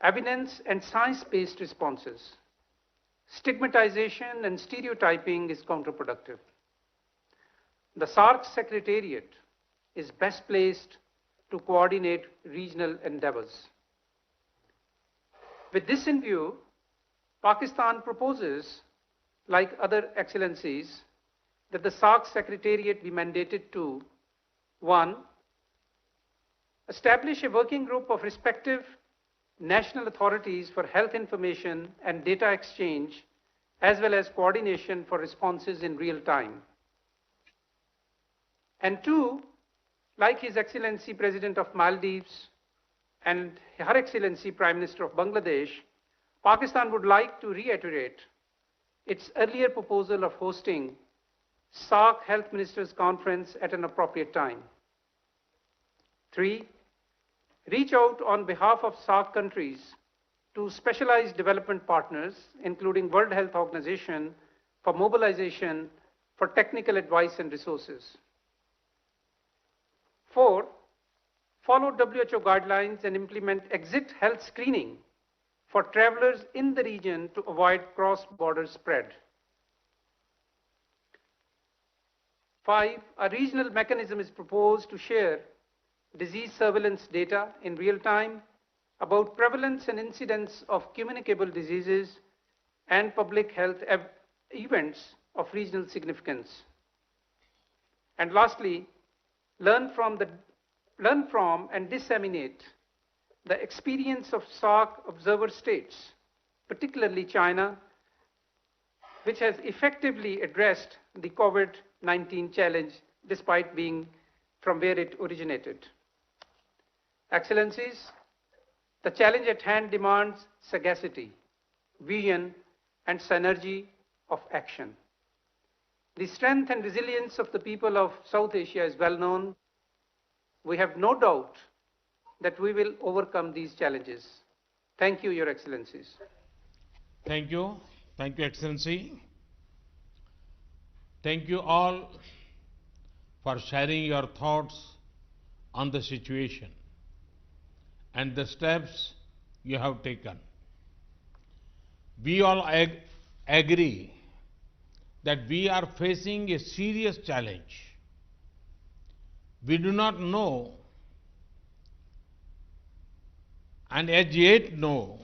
evidence and science-based responses. Stigmatization and stereotyping is counterproductive. The SAARC Secretariat is best placed to coordinate regional endeavors. With this in view, Pakistan proposes, like other excellencies, that the SAARC Secretariat be mandated to 1. Establish a working group of respective national authorities for health information and data exchange, as well as coordination for responses in real time. And 2, like His Excellency President of Maldives and Her Excellency Prime Minister of Bangladesh, Pakistan would like to reiterate its earlier proposal of hosting SAARC Health Ministers Conference at an appropriate time. 3, reach out on behalf of SAARC countries to specialized development partners, including World Health Organization, for mobilization for technical advice and resources. 4, follow WHO guidelines and implement exit health screening for travelers in the region to avoid cross-border spread. 5, a regional mechanism is proposed to share disease surveillance data in real time about prevalence and incidence of communicable diseases and public health events of regional significance. And lastly, learn from and disseminate the experience of SAARC observer states, particularly China, which has effectively addressed the COVID-19 challenge despite being from where it originated. Excellencies, the challenge at hand demands sagacity, vision, and synergy of action. The strength and resilience of the people of South Asia is well known. We have no doubt that we will overcome these challenges. Thank you, Your Excellencies. Thank you. Thank you, Excellency. Thank you all for sharing your thoughts on the situation and the steps you have taken. We all agree that we are facing a serious challenge. We do not know and as yet know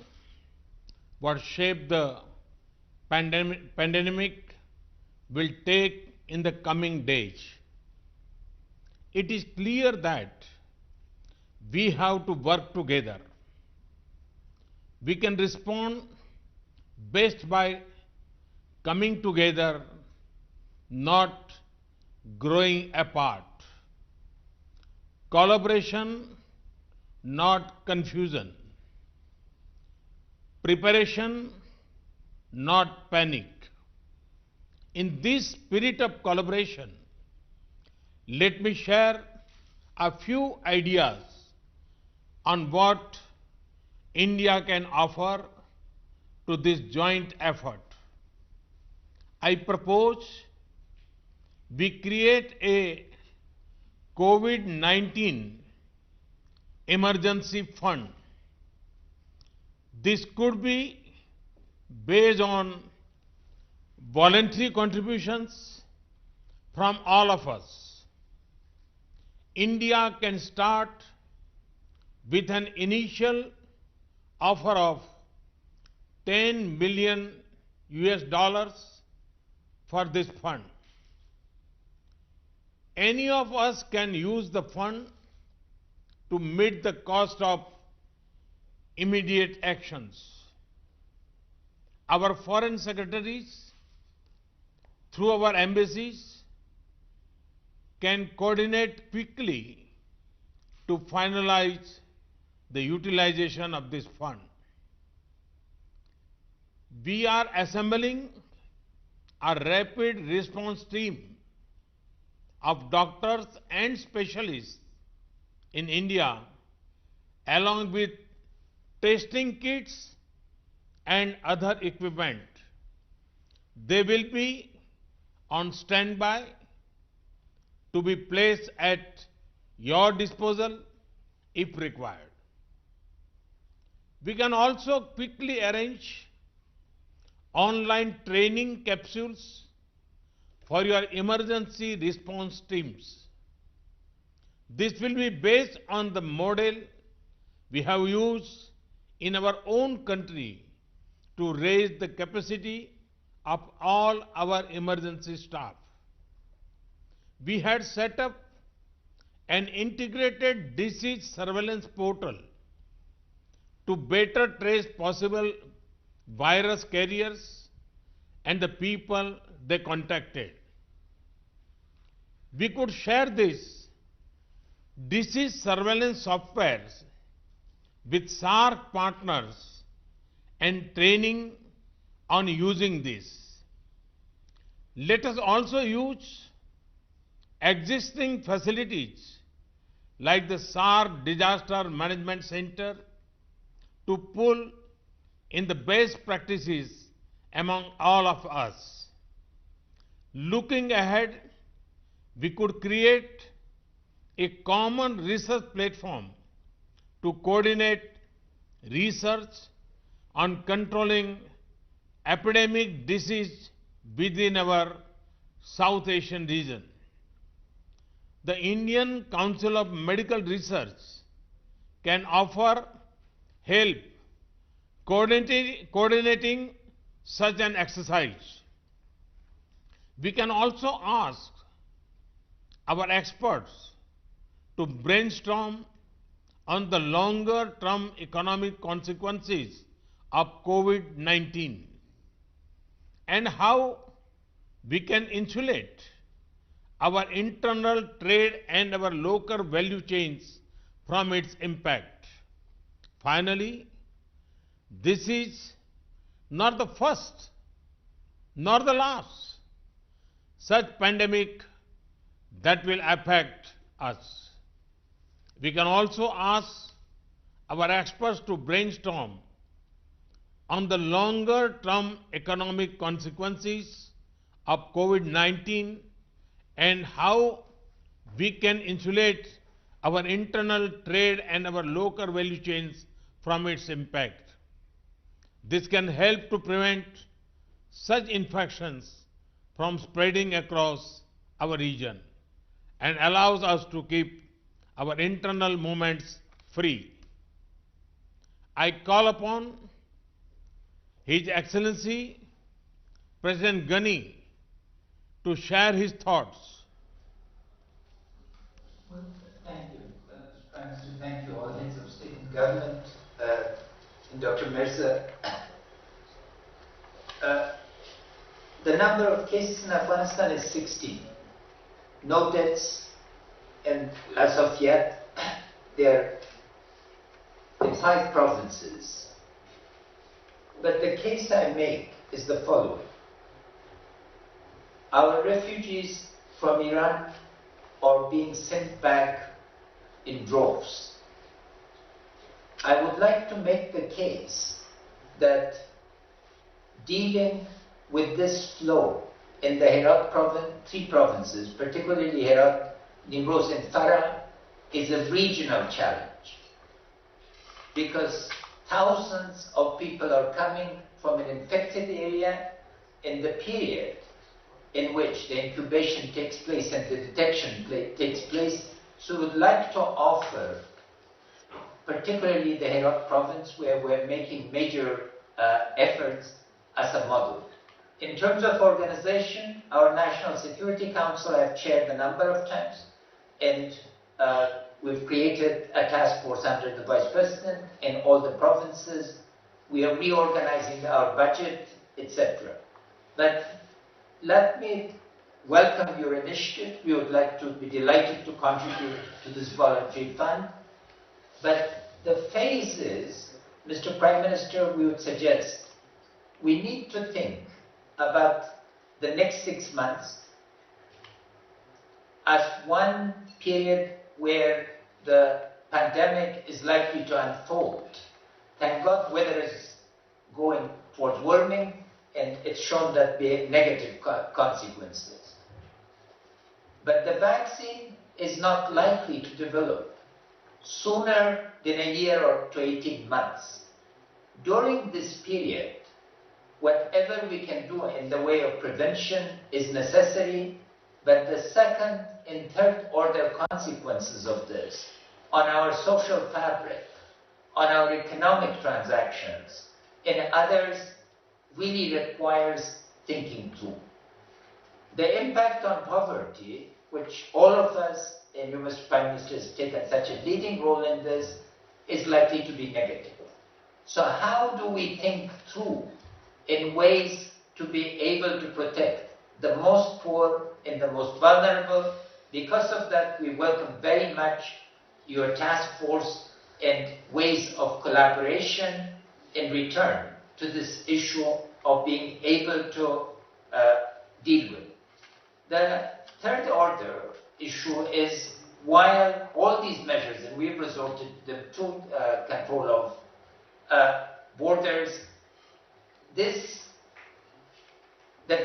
what shape the pandemic will take in the coming days. It is clear that we have to work together. We can respond best by coming together, not growing apart. Collaboration, not confusion. Preparation, not panic. In this spirit of collaboration, let me share a few ideas on what India can offer to this joint effort. I propose we create a COVID-19 emergency fund. This could be based on voluntary contributions from all of us. India can start with an initial offer of $10 million for this fund. Any of us can use the fund to meet the cost of immediate actions. Our foreign secretaries, through our embassies, can coordinate quickly to finalize the utilization of this fund. We are assembling a rapid response team of doctors and specialists in India, along with testing kits and other equipment. They will be on standby to be placed at your disposal if required. We can also quickly arrange online training capsules for your emergency response teams. This will be based on the model we have used in our own country to raise the capacity of all our emergency staff. We had set up an integrated disease surveillance portal to better trace possible virus carriers and the people they contacted. We could share this disease surveillance software with SAARC partners and training on using this. Let us also use existing facilities like the SAARC Disaster Management Center to pull in the best practices among all of us. Looking ahead, we could create a common research platform to coordinate research on controlling epidemic disease within our South Asian region. The Indian Council of Medical Research can offer help coordinating such an exercise. We can also ask our experts to brainstorm on the longer-term economic consequences of COVID-19 and how we can insulate our internal trade and our local value chains from its impact. Finally, this is not the first nor the last such pandemic that will affect us. We can also ask our experts to brainstorm on the longer-term economic consequences of COVID-19 and how we can insulate our internal trade and our local value chains from its impact. This can help to prevent such infections from spreading across our region and allows us to keep our internal movements free. I call upon His Excellency President Ghani to share his thoughts. Well, thank you, Mr. Prime Minister. Thank you, all heads of state and government, and Dr. Mirza. The number of cases in Afghanistan is 16. No deaths, and as of yet, they're in 5 provinces. But the case I make is the following. Our refugees from Iran are being sent back in droves. I would like to make the case that dealing with this flow in the Herat province, 3 provinces, particularly Herat, Nimroz and Farah, is a regional challenge. Because thousands of people are coming from an infected area in the period in which the incubation takes place and the detection takes place. So we'd like to offer, particularly the Herat province, where we're making major efforts, as a model. In terms of organization, our National Security Council I've chaired a number of times, and we've created a task force under the Vice President in all the provinces. We are reorganizing our budget, etc. But let me welcome your initiative. We would like to be delighted to contribute to this voluntary fund. But the phases, Mr. Prime Minister, we would suggest we need to think about the next 6 months as one period where the pandemic is likely to unfold. Thank God weather is going towards warming, and it's shown that there are negative consequences. But the vaccine is not likely to develop sooner than a year or to 18 months. During this period, whatever we can do in the way of prevention is necessary, but the second and third order consequences of this on our social fabric, on our economic transactions, and others really requires thinking through. The impact on poverty, which all of us, and you, Mr. Prime Minister, has taken such a leading role in this, is likely to be negative. So how do we think through in ways to be able to protect the most poor and the most vulnerable? Because of that, we welcome very much your task force and ways of collaboration in return to this issue of being able to deal with. The third order issue is, while all these measures, and we've resorted to control of borders, the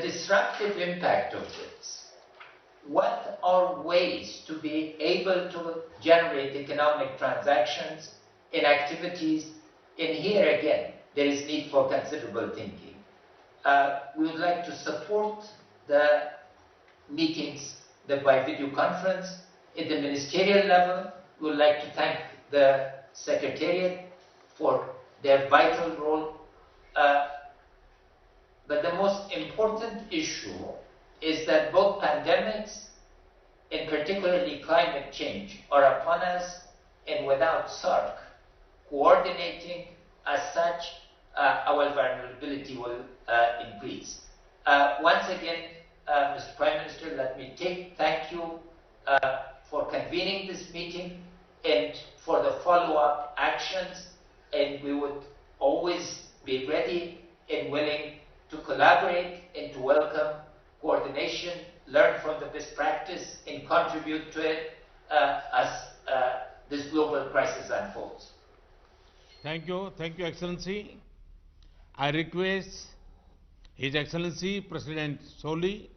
disruptive impact of this, what are ways to be able to generate economic transactions and activities? And here again, there is need for considerable thinking. We would like to support the meetings by video conference at the ministerial level. We would like to thank the Secretariat for their vital role. But the most important issue is that both pandemics, and particularly climate change, are upon us, and without SAARC coordinating as such, our vulnerability will increase. Once again, Mr. Prime Minister, let me thank you for convening this meeting and for the follow-up actions, and we would always be ready and willing to collaborate and to welcome coordination, learn from the best practice, and contribute to it as this global crisis unfolds. Thank you, Excellency. I request His Excellency President Soli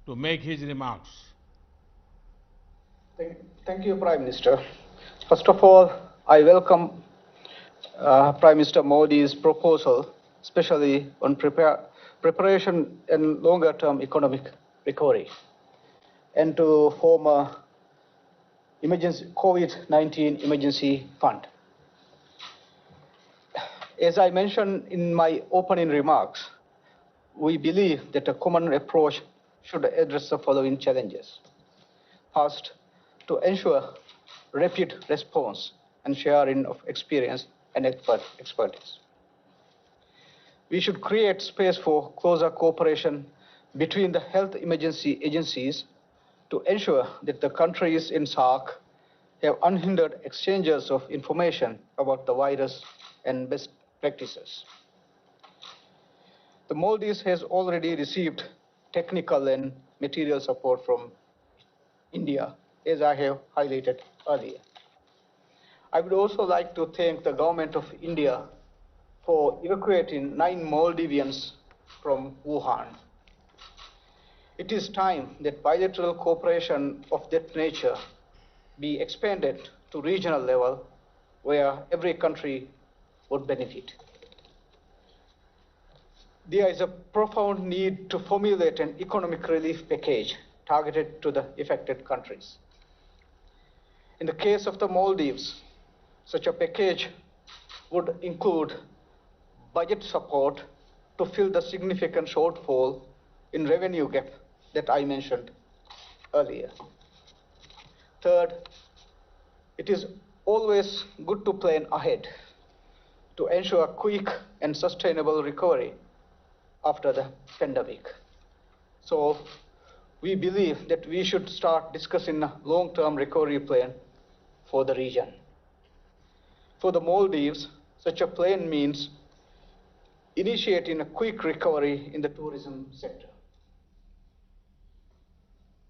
to make his remarks. Thank you, Prime Minister. First of all, I welcome Prime Minister Modi's proposal, especially on preparation and longer-term economic recovery, and to form a COVID-19 emergency fund. As I mentioned in my opening remarks, we believe that a common approach should address the following challenges. First, to ensure rapid response and sharing of experience and expertise. We should create space for closer cooperation between the health emergency agencies to ensure that the countries in SAARC have unhindered exchanges of information about the virus and best practices. The Maldives has already received technical and material support from India, as I have highlighted earlier. I would also like to thank the government of India for evacuating 9 Maldivians from Wuhan. It is time that bilateral cooperation of that nature be expanded to regional level, where every country would benefit. There is a profound need to formulate an economic relief package targeted to the affected countries. In the case of the Maldives, such a package would include budget support to fill the significant shortfall in revenue gap that I mentioned earlier. Third, it is always good to plan ahead to ensure quick and sustainable recovery after the pandemic. So we believe that we should start discussing a long-term recovery plan for the region. For the Maldives, such a plan means initiating a quick recovery in the tourism sector.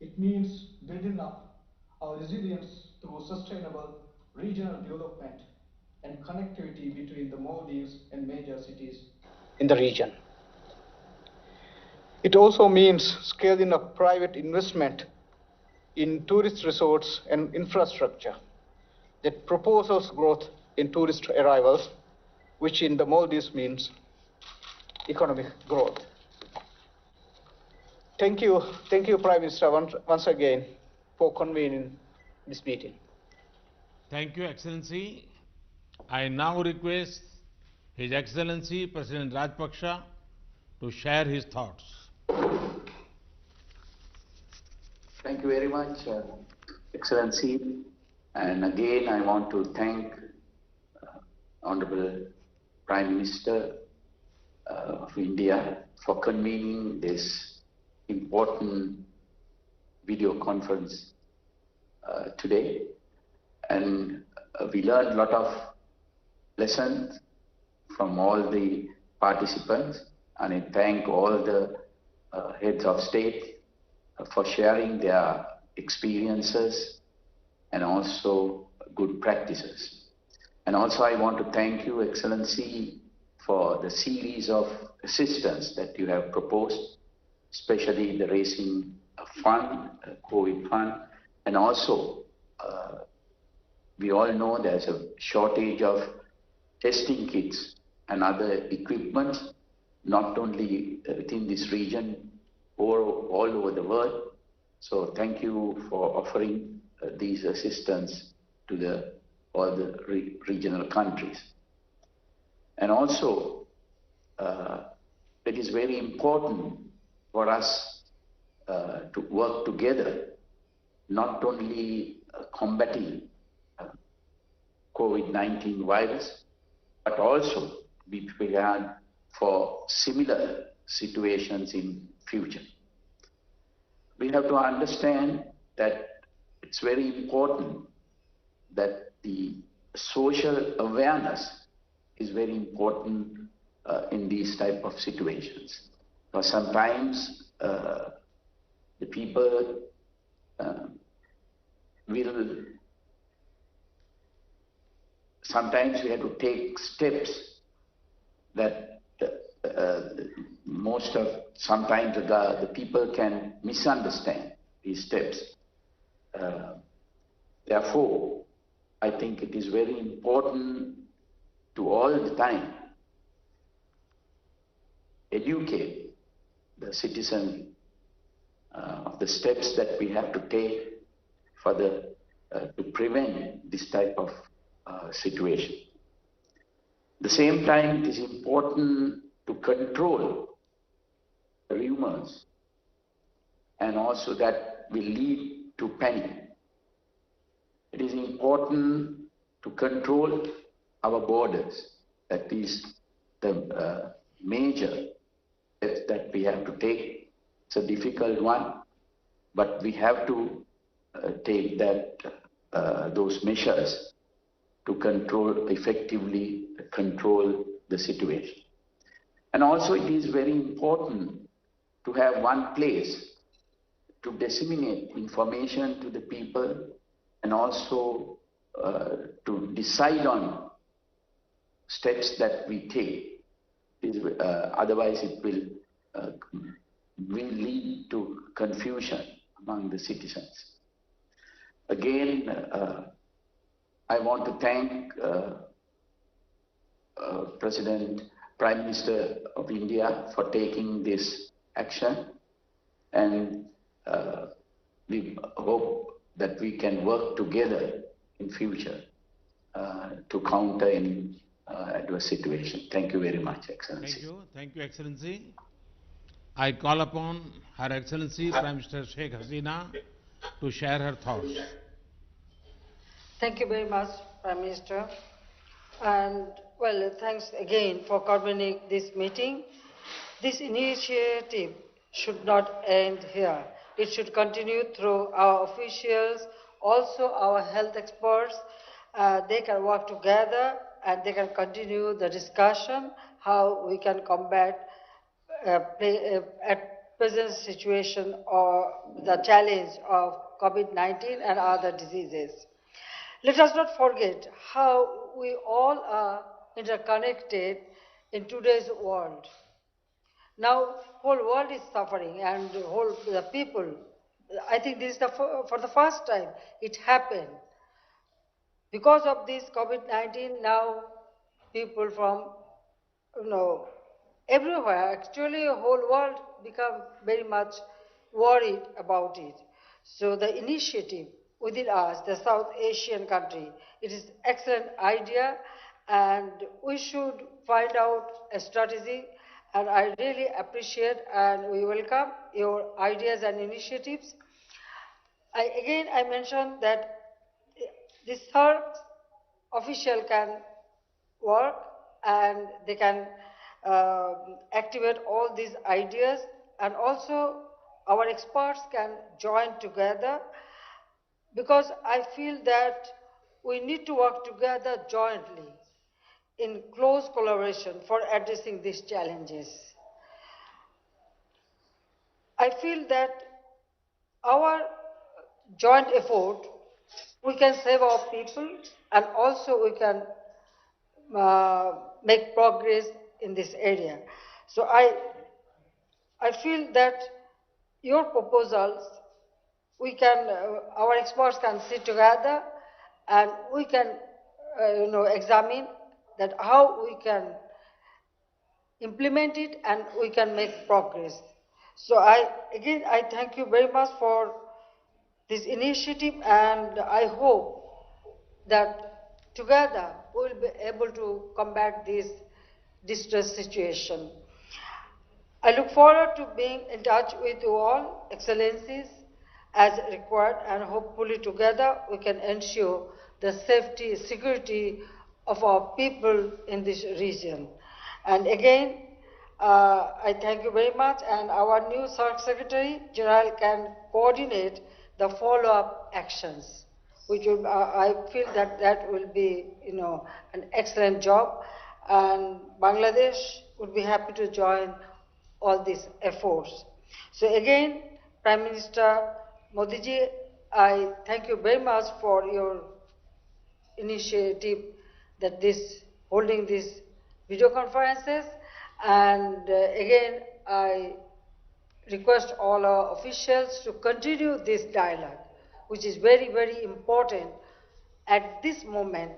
It means building up our resilience through sustainable regional development and connectivity between the Maldives and major cities in the region. It also means scaling up private investment in tourist resorts and infrastructure that propels growth in tourist arrivals, which in the Maldives means economic growth. Thank you, Prime Minister, once again for convening this meeting. Thank you, Excellency. I now request His Excellency President Rajpaksha to share his thoughts. Thank you very much, Excellency. And again, I want to thank Honorable Prime Minister of India for convening this important video conference today. And we learned a lot of lessons from all the participants, and I thank all the heads of state for sharing their experiences and also good practices. And also I want to thank you, Excellency, for the series of assistance that you have proposed, especially the raising fund, COVID fund, and also we all know there's a shortage of testing kits and other equipment, not only within this region, or all over the world. So thank you for offering these assistance to all the regional countries. And also, it is very important for us to work together, not only combating COVID-19 virus, but also be prepared for similar situations in future. We have to understand that it's very important that the social awareness is very important in these type of situations. Because sometimes the people sometimes we have to take steps that sometimes the people can misunderstand these steps. Therefore, I think it is very important to all the time educate the citizen of the steps that we have to take for to prevent this type of situation. At the same time, it is important to control rumors, and also that will lead to panic. It is important to control our borders. That is the major steps that we have to take. It's a difficult one, but we have to take those measures to effectively control the situation. And also it is very important to have one place to disseminate information to the people, and also to decide on steps that we take. Otherwise it will lead to confusion among the citizens. Again, I want to thank Prime Minister of India for taking this action, and we hope that we can work together in future to counter any adverse situation. Thank you very much, Excellency. Thank you, Excellency. I call upon Her Excellency Prime Minister Sheikh Hasina to share her thoughts. Thank you very much, Prime Minister. And well, thanks again for convening this meeting. This initiative should not end here. It should continue through our officials, also our health experts. They can work together and they can continue the discussion how we can combat at present situation or the challenge of COVID-19 and other diseases. Let us not forget how we all are interconnected in today's world. Now, whole world is suffering, and the people. I think this is for the first time it happened. Because of this COVID-19, now people from everywhere, actually the whole world become very much worried about it. So the initiative within us, the South Asian country, it is excellent idea, and we should find out a strategy, and I really appreciate and we welcome your ideas and initiatives. I mentioned that this third official can work and they can activate all these ideas, and also our experts can join together, because I feel that we need to work together jointly in close collaboration for addressing these challenges. I feel that our joint effort, we can save our people and also we can make progress in this area. So I feel that your proposals, we can, our experts can sit together and we can, examine that how we can implement it and we can make progress. So I thank you very much for this initiative, and I hope that together we will be able to combat this distress situation. I look forward to being in touch with you all, Excellencies, as required, and hopefully together we can ensure the safety, security of our people in this region. And again, I thank you very much, and our new SAARC Secretary General can coordinate the follow-up actions, which will, I feel that will be, an excellent job, and Bangladesh would be happy to join all these efforts. So again, Prime Minister Modi ji, I thank you very much for your initiative that holding these video conferences, and again I request all our officials to continue this dialogue, which is very, very important at this moment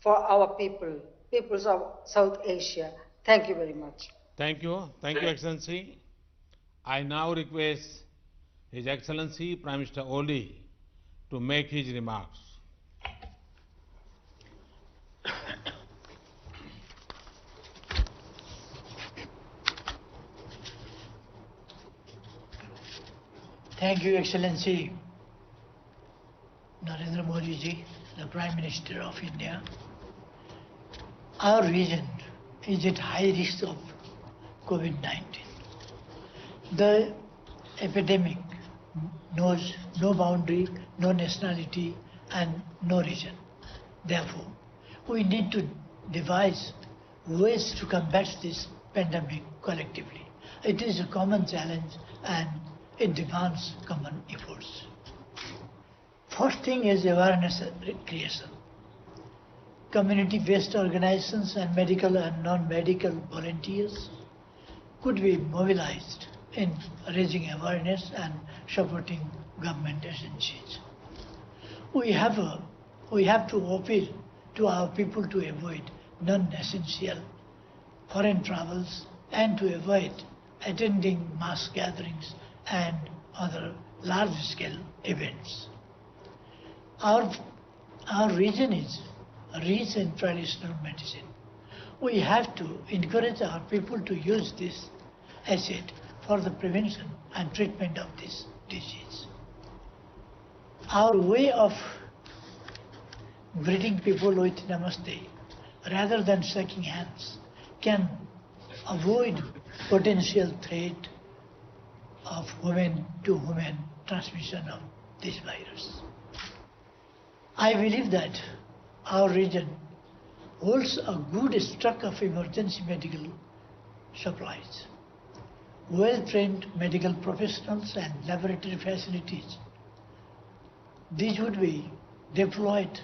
for our peoples of South Asia. Thank you very much. Thank you, Excellency. I now request His Excellency Prime Minister Oli to make his remarks. Thank you, Excellency Narendra Modi ji, the Prime Minister of India. Our region is at high risk of COVID-19. The epidemic knows no boundary, no nationality, and no region. Therefore, we need to devise ways to combat this pandemic collectively. It is a common challenge and it demands common efforts. First thing is awareness creation. Community-based organizations and medical and non-medical volunteers could be mobilized in raising awareness and supporting government agencies. We have to appeal to our people to avoid non-essential foreign travels and to avoid attending mass gatherings and other large-scale events. Our region is rich in traditional medicine. We have to encourage our people to use this asset for the prevention and treatment of this disease. Our way of greeting people with namaste rather than shaking hands can avoid potential threat of women-to-women transmission of this virus. I believe that our region holds a good stock of emergency medical supplies, well-trained medical professionals and laboratory facilities. These would be deployed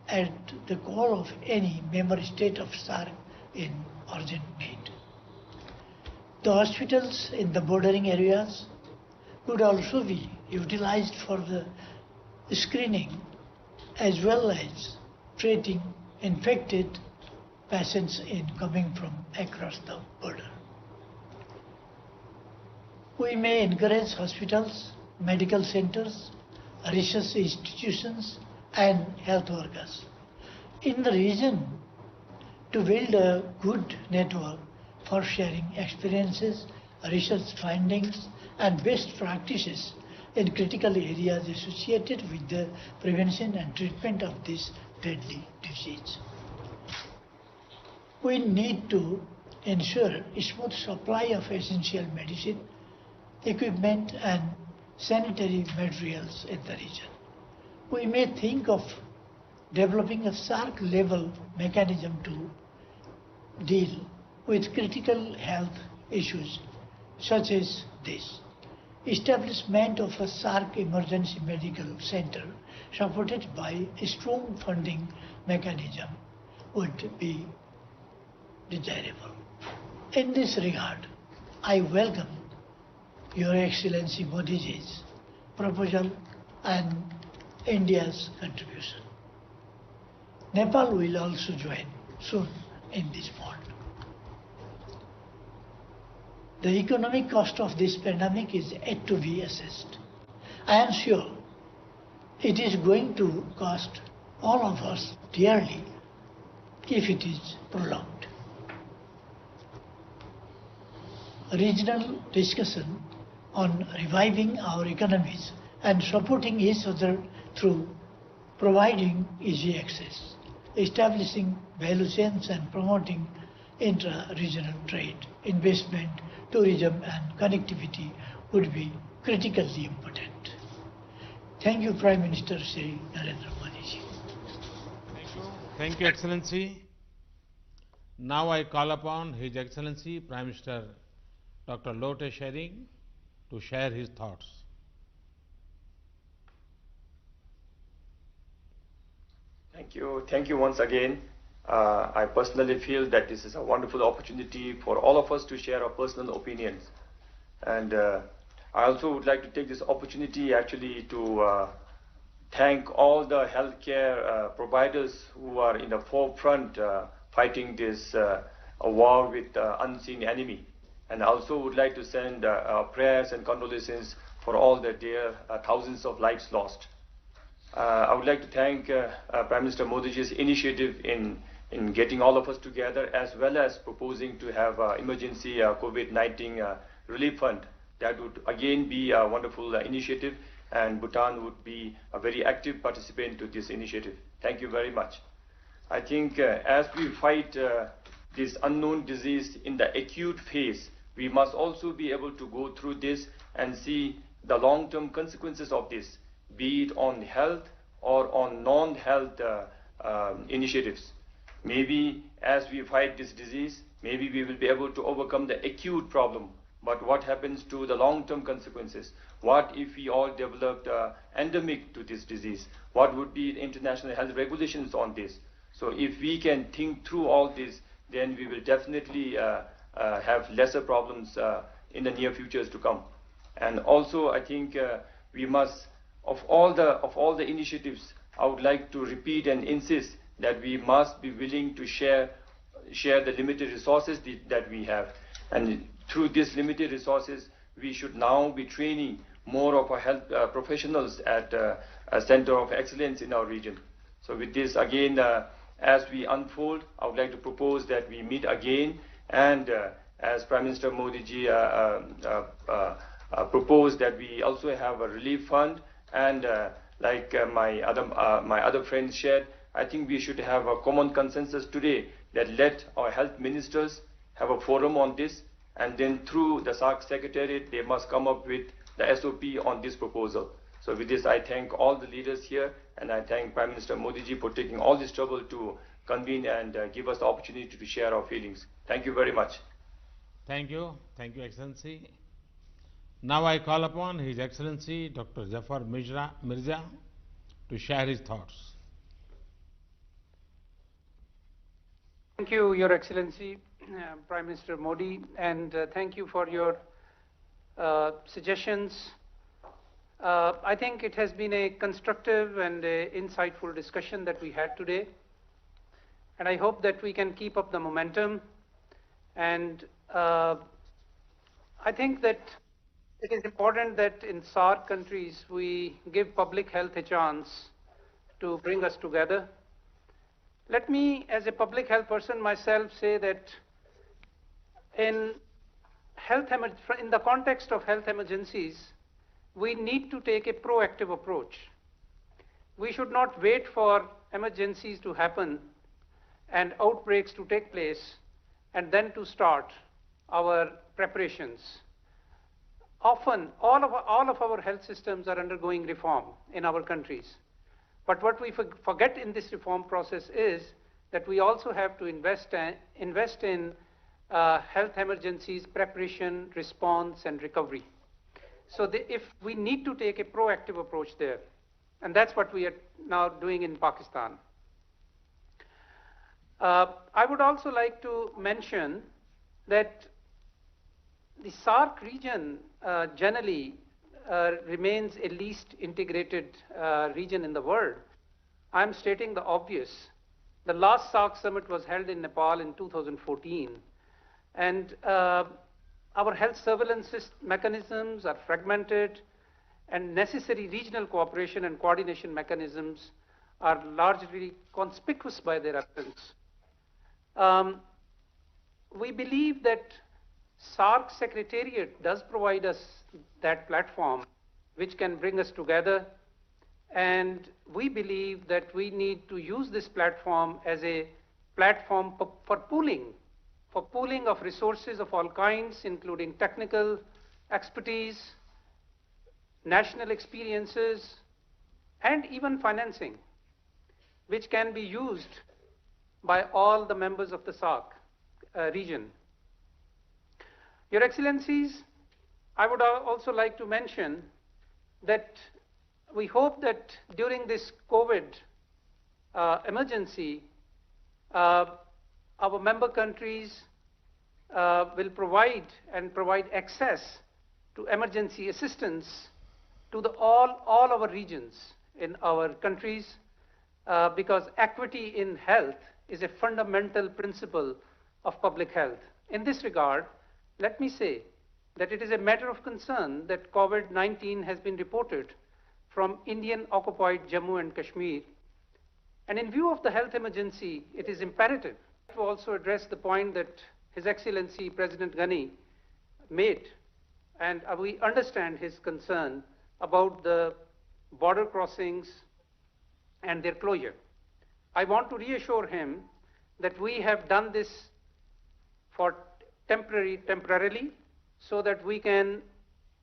at the call of any member state of SAARC in urgent need. The hospitals in the bordering areas could also be utilized for the screening as well as treating infected patients coming from across the border. We may encourage hospitals, medical centers, research institutions and health workers in the region to build a good network for sharing experiences, research findings and best practices in critical areas associated with the prevention and treatment of this deadly disease. We need to ensure a smooth supply of essential medicine, equipment and sanitary materials in the region. We may think of developing a SAARC-level mechanism to deal with critical health issues such as this. Establishment of a SAARC emergency medical center supported by a strong funding mechanism would be desirable. In this regard, I welcome Your Excellency Modi's proposal and India's contribution. Nepal will also join soon in this fund. The economic cost of this pandemic is yet to be assessed. I am sure it is going to cost all of us dearly if it is prolonged. Regional discussion on reviving our economies and supporting each other through providing easy access, establishing value chains and promoting intra-regional trade, investment, tourism and connectivity would be critically important. Thank you, Prime Minister Shri Narendra Modi ji. Thank you. Thank you, Excellency. Now I call upon His Excellency Prime Minister Dr. Lote Shering to share his thoughts. Thank you. Thank you once again. I personally feel that this is a wonderful opportunity for all of us to share our personal opinions. And I also would like to take this opportunity actually to thank all the healthcare providers who are in the forefront fighting this war with the unseen enemy. And I also would like to send prayers and condolences for all the dear thousands of lives lost. I would like to thank Prime Minister Modi's initiative in getting all of us together, as well as proposing to have emergency COVID-19 relief fund. That would again be a wonderful initiative, and Bhutan would be a very active participant to this initiative. Thank you very much. I think as we fight this unknown disease in the acute phase, we must also be able to go through this and see the long-term consequences of this, be it on health or on non-health initiatives. Maybe as we fight this disease, maybe we will be able to overcome the acute problem. But what happens to the long-term consequences? What if we all developed endemic to this disease? What would be the international health regulations on this? So if we can think through all this, then we will definitely have lesser problems in the near futures to come. And also, I think we must, of all the initiatives, I would like to repeat and insist that we must be willing to share the limited resources that we have. And through these limited resources, we should now be training more of our health professionals at a center of excellence in our region. So with this, again, as we unfold, I would like to propose that we meet again, and as Prime Minister Modi ji proposed, that we also have a relief fund, and like my other friends shared, I think we should have a common consensus today that let our health ministers have a forum on this, and then through the SAARC Secretariat, they must come up with the SOP on this proposal. So with this, I thank all the leaders here, and I thank Prime Minister Modi ji for taking all this trouble to convene and give us the opportunity to share our feelings. Thank you very much. Thank you, Excellency. Now I call upon His Excellency Dr. Zafar Mirza to share his thoughts. Thank you, Your Excellency, Prime Minister Modi, and thank you for your suggestions. I think it has been a constructive and insightful discussion that we had today, and I hope that we can keep up the momentum. And I think that it is important that in SAARC countries we give public health a chance to bring us together. Let me, as a public health person myself, say that in the context of health emergencies, we need to take a proactive approach. We should not wait for emergencies to happen and outbreaks to take place and then to start our preparations. Often, all of our health systems are undergoing reform in our countries. But what we forget in this reform process is that we also have to invest in health emergencies, preparation, response, and recovery. So if we need to take a proactive approach there, and that's what we are now doing in Pakistan. I would also like to mention that the SAARC region generally remains a least integrated region in the world. I'm stating the obvious. The last SAARC summit was held in Nepal in 2014, and our health surveillance mechanisms are fragmented, and necessary regional cooperation and coordination mechanisms are largely conspicuous by their absence. We believe that SAARC Secretariat does provide us that platform which can bring us together, and we believe that we need to use this platform as a platform for pooling of resources of all kinds, including technical expertise, national experiences, and even financing, which can be used by all the members of the SAARC region. Your Excellencies, I would also like to mention that we hope that during this COVID emergency, our member countries will provide access to emergency assistance to all our regions in our countries, because equity in health is a fundamental principle of public health. In this regard, let me say that it is a matter of concern that COVID-19 has been reported from Indian-occupied Jammu and Kashmir. And in view of the health emergency, it is imperative to also address the point that His Excellency President Ghani made, and we understand his concern about the border crossings and their closure. I want to reassure him that we have done this for temporarily, so that we can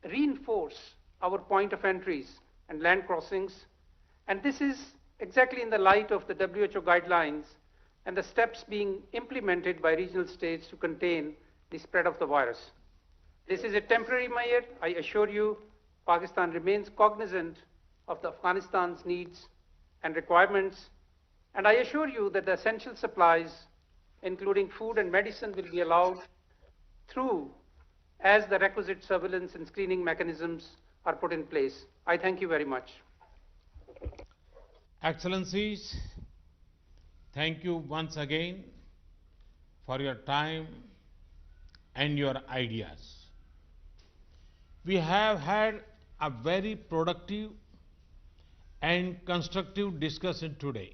reinforce our point of entries and land crossings. And this is exactly in the light of the WHO guidelines and the steps being implemented by regional states to contain the spread of the virus. This is a temporary measure. I assure you, Pakistan remains cognizant of Afghanistan's needs and requirements. And I assure you that the essential supplies, including food and medicine, will be allowed through as the requisite surveillance and screening mechanisms are put in place. I thank you very much. Excellencies, thank you once again for your time and your ideas. We have had a very productive and constructive discussion today.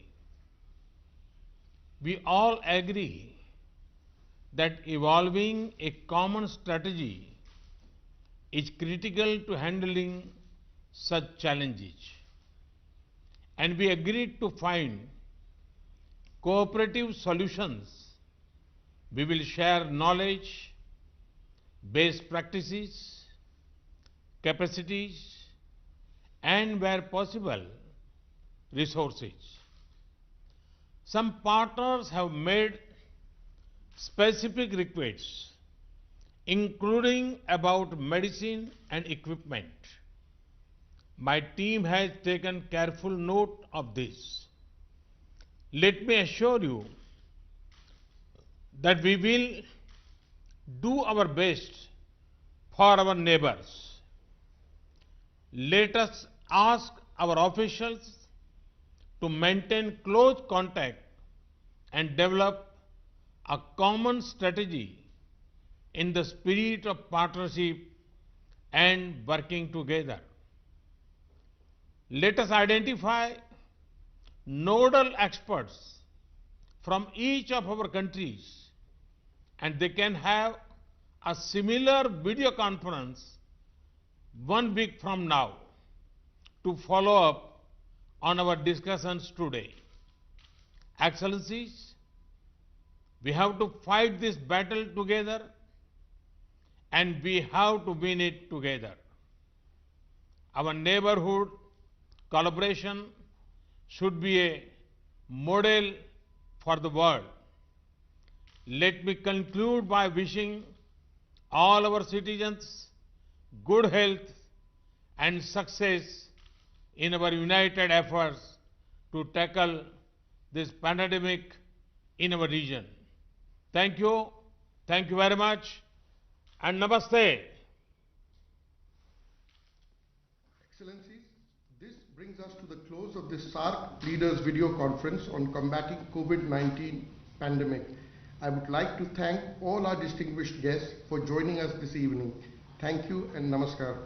We all agree that evolving a common strategy is critical to handling such challenges. And we agreed to find cooperative solutions. We will share knowledge, best practices, capacities, and where possible, resources. Some partners have made specific requests, including about medicine and equipment. My team has taken careful note of this. Let me assure you that we will do our best for our neighbors. Let us ask our officials to maintain close contact and develop a common strategy in the spirit of partnership and working together. Let us identify nodal experts from each of our countries, and they can have a similar video conference 1 week from now to follow up on our discussions today. Excellencies, we have to fight this battle together, and we have to win it together. Our neighborhood collaboration should be a model for the world. Let me conclude by wishing all our citizens good health and success in our united efforts to tackle this pandemic in our region. Thank you very much, and namaste. Excellencies, this brings us to the close of this SAARC Leaders Video Conference on combating COVID-19 pandemic. I would like to thank all our distinguished guests for joining us this evening. Thank you and namaskar.